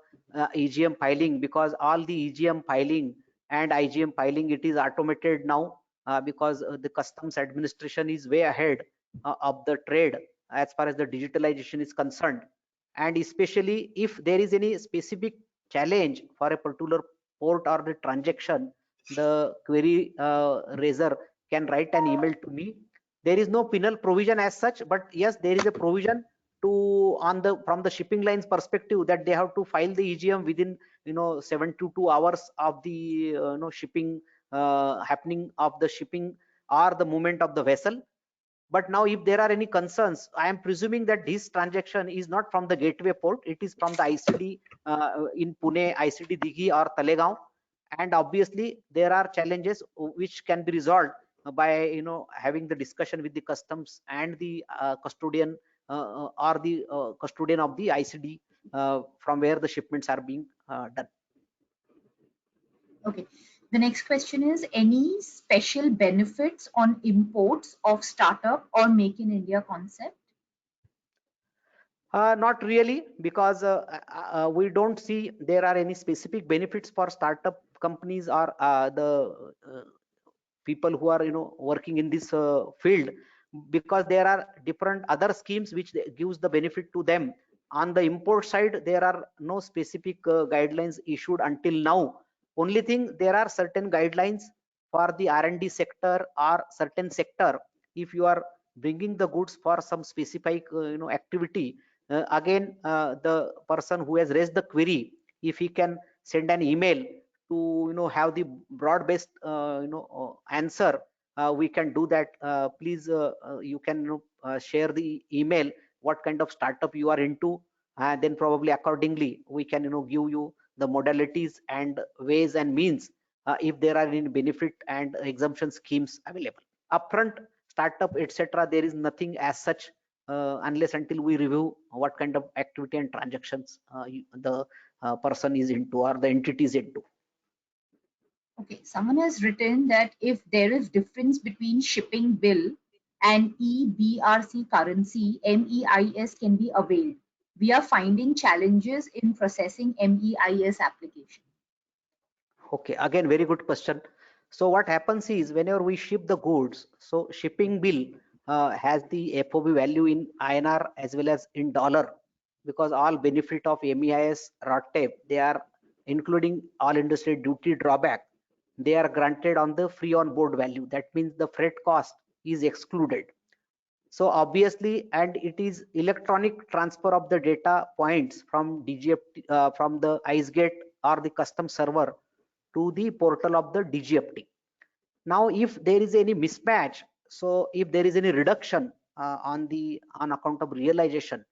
Speaker 3: EGM filing, because all the EGM filing and IGM filing, it is automated now, because the customs administration is way ahead of the trade as far as the digitalization is concerned. And especially if there is any specific challenge for a particular port or the transaction, the query raiser can write an email to me. There is no penal provision as such, but yes, there is a provision to from the shipping lines perspective, that they have to file the EGM within 72 hours of the shipping happening of the shipping or the movement of the vessel. But now if there are any concerns, I am presuming that this transaction is not from the gateway port, it is from the ICD in Pune, ICD Dighi or Talegaon. And obviously there are challenges which can be resolved by having the discussion with the customs and the custodian or the custodian of the ICD from where the shipments are being done.
Speaker 2: Okay. The next question is, any special benefits on imports of startup or Make in India concept?
Speaker 3: Not really, because we don't see there are any specific benefits for startup companies or the people who are working in this field, because there are different other schemes which gives the benefit to them. On the import side, there are no specific guidelines issued until now. Only thing, there are certain guidelines for the R&D sector or certain sector. If you are bringing the goods for some specific activity, again the person who has raised the query, if he can send an email to have the broad based answer, we can do that. Please you can share the email what kind of startup you are into, and then probably accordingly we can give you the modalities and ways and means if there are any benefit and exemption schemes available. Upfront startup etc., there is nothing as such unless until we review what kind of activity and transactions the person is into or the entity is into.
Speaker 2: Okay, someone has written that if there is difference between shipping bill and EBRC currency, MEIS can be availed. We are finding challenges in processing MEIS application.
Speaker 3: Okay, again, very good question. So what happens is, whenever we ship the goods, so shipping bill has the FOB value in INR as well as in dollar, because all benefit of MEIS RODTEP, they are including all industry duty drawback, they are granted on the free on board value. That means the freight cost is excluded. So obviously, and it is electronic transfer of the data points from DGFT, from the IceGate or the custom server to the portal of the DGFT. Now if there is any mismatch, so if there is any reduction on account of realization,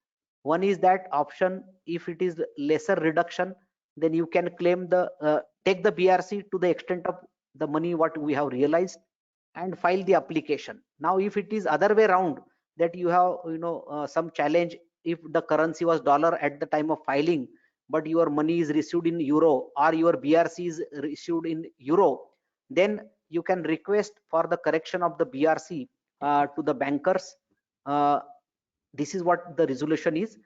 Speaker 3: one is that option, if it is lesser reduction, then you can claim the take the BRC to the extent of the money what we have realized and file the application. Now if it is other way around, that you have some challenge, if the currency was dollar at the time of filing but your money is received in euro or your BRC is received in euro, then you can request for the correction of the BRC to the bankers. This is what the resolution is.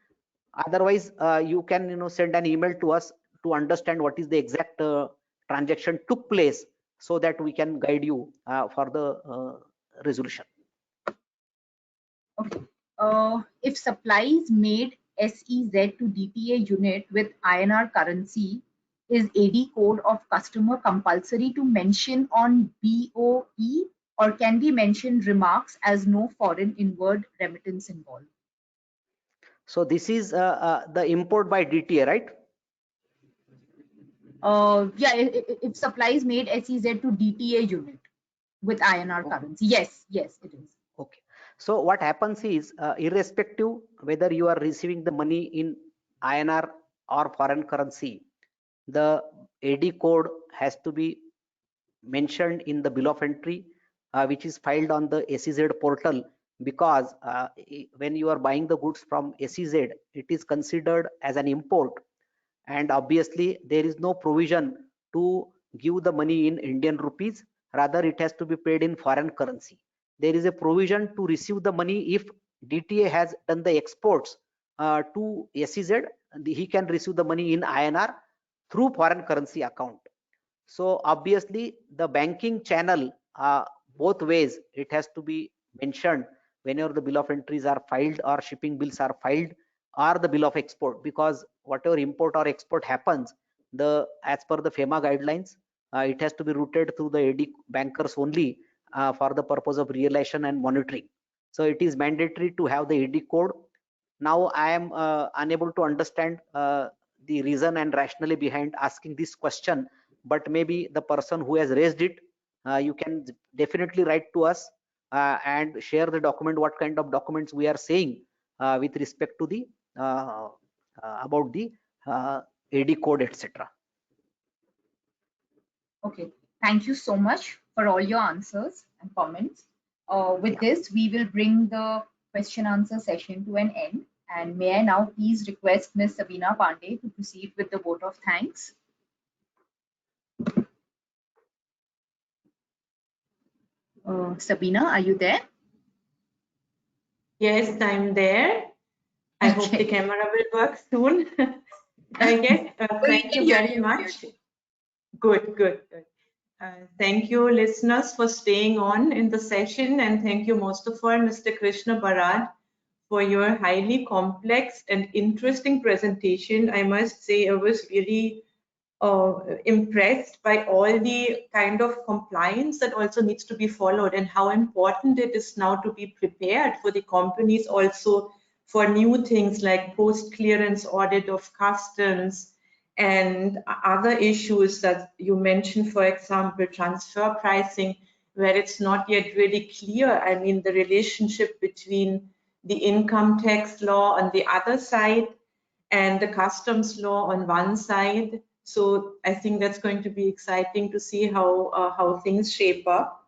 Speaker 3: Otherwise you can send an email to us to understand what is the exact transaction took place, so that we can guide you for the resolution.
Speaker 2: Okay. If supplies made SEZ to DTA unit with INR currency, is AD code of customer compulsory to mention on BOE, or can we mention remarks as no foreign inward remittance involved?
Speaker 3: So this is the import by DTA, right?
Speaker 2: Yeah, if supplies made SEZ to DTA unit with INR currency, yes, yes, it is.
Speaker 3: Okay. So what happens is, irrespective whether you are receiving the money in INR or foreign currency, the AD code has to be mentioned in the bill of entry, which is filed on the SEZ portal, because when you are buying the goods from SEZ, it is considered as an import, and obviously there is no provision to give the money in Indian rupees, rather it has to be paid in foreign currency. There is a provision to receive the money if DTA has done the exports to SEZ, he can receive the money in INR through foreign currency account. So obviously the banking channel, both ways it has to be mentioned whenever the bill of entries are filed or shipping bills are filed, or the bill of export, because whatever import or export happens, as per the FEMA guidelines, it has to be routed through the AD bankers only for the purpose of realization and monitoring. So it is mandatory to have the AD code. Now I am unable to understand the reason and rationale behind asking this question, but maybe the person who has raised it, you can definitely write to us and share the document, what kind of documents we are saying with respect to the about the AD code, etc.
Speaker 2: Okay, thank you so much for all your answers and comments. With this, we will bring the question answer session to an end. And may I now please request Ms. Sabina Pandey to proceed with the vote of thanks. Sabina, are you there?
Speaker 1: Yes, I'm there. I hope the camera will work soon. Yes, thank you very much. Good, good, good. Thank you, listeners, for staying on in the session, and thank you most of all, Mr. Krishna Barad, for your highly complex and interesting presentation. I must say I was really impressed by all the kind of compliance that also needs to be followed and how important it is now to be prepared for the companies also for new things like post-clearance audit of customs and other issues that you mentioned, for example, transfer pricing, where it's not yet really clear. I mean, the relationship between the income tax law on the other side and the customs law on one side. So I think that's going to be exciting to see how things shape up.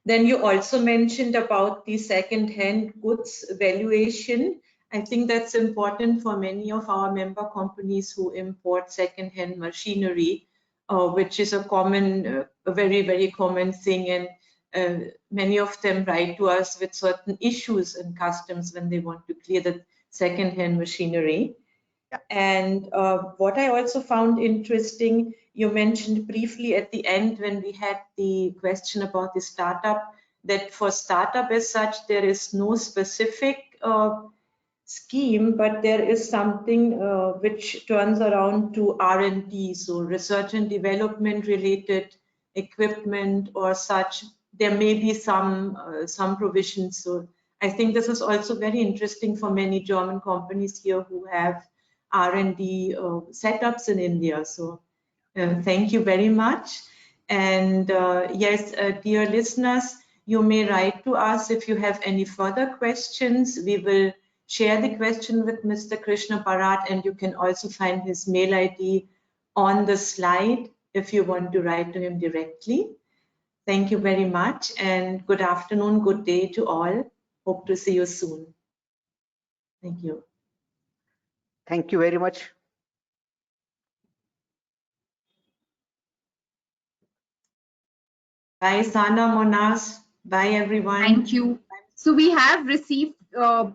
Speaker 1: Then you also mentioned about the second-hand goods valuation. I think that's important for many of our member companies who import second-hand machinery, which is a common, a very, very common thing. And many of them write to us with certain issues in customs when they want to clear the second-hand machinery. And what I also found interesting, you mentioned briefly at the end when we had the question about the startup, that for startup as such, there is no specific scheme, but there is something which turns around to R&D, so research and development related equipment or such. There may be some provisions. So I think this is also very interesting for many German companies here who have R&D setups in India. So thank you very much. And yes, dear listeners, you may write to us if you have any further questions. We will share the question with Mr. Krishna Barad, and you can also find his mail ID on the slide if you want to write to him directly. Thank you very much, and good afternoon, good day to all. Hope to see you soon. Thank you.
Speaker 3: Thank you very much.
Speaker 1: Bye, Sana, Monas. Bye, everyone.
Speaker 2: Thank you. So we have received a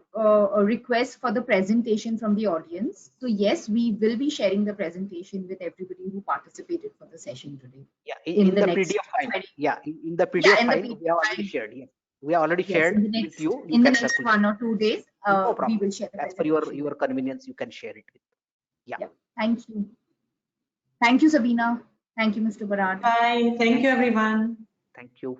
Speaker 2: request for the presentation from the audience. So yes, we will be sharing the presentation with everybody who participated for the session today.
Speaker 3: Yeah, in the PDF file. Yeah, in the PDF file we have already shared. Yes, we have already shared with you.
Speaker 2: In the next 1 or 2 days,
Speaker 3: no problem.
Speaker 2: We will share the
Speaker 3: as per your convenience, you can share it with. Yeah.
Speaker 2: Thank you. Thank you, Sabina. Thank you, Mr. Barad.
Speaker 1: Bye. Thank you, everyone.
Speaker 3: Thank you.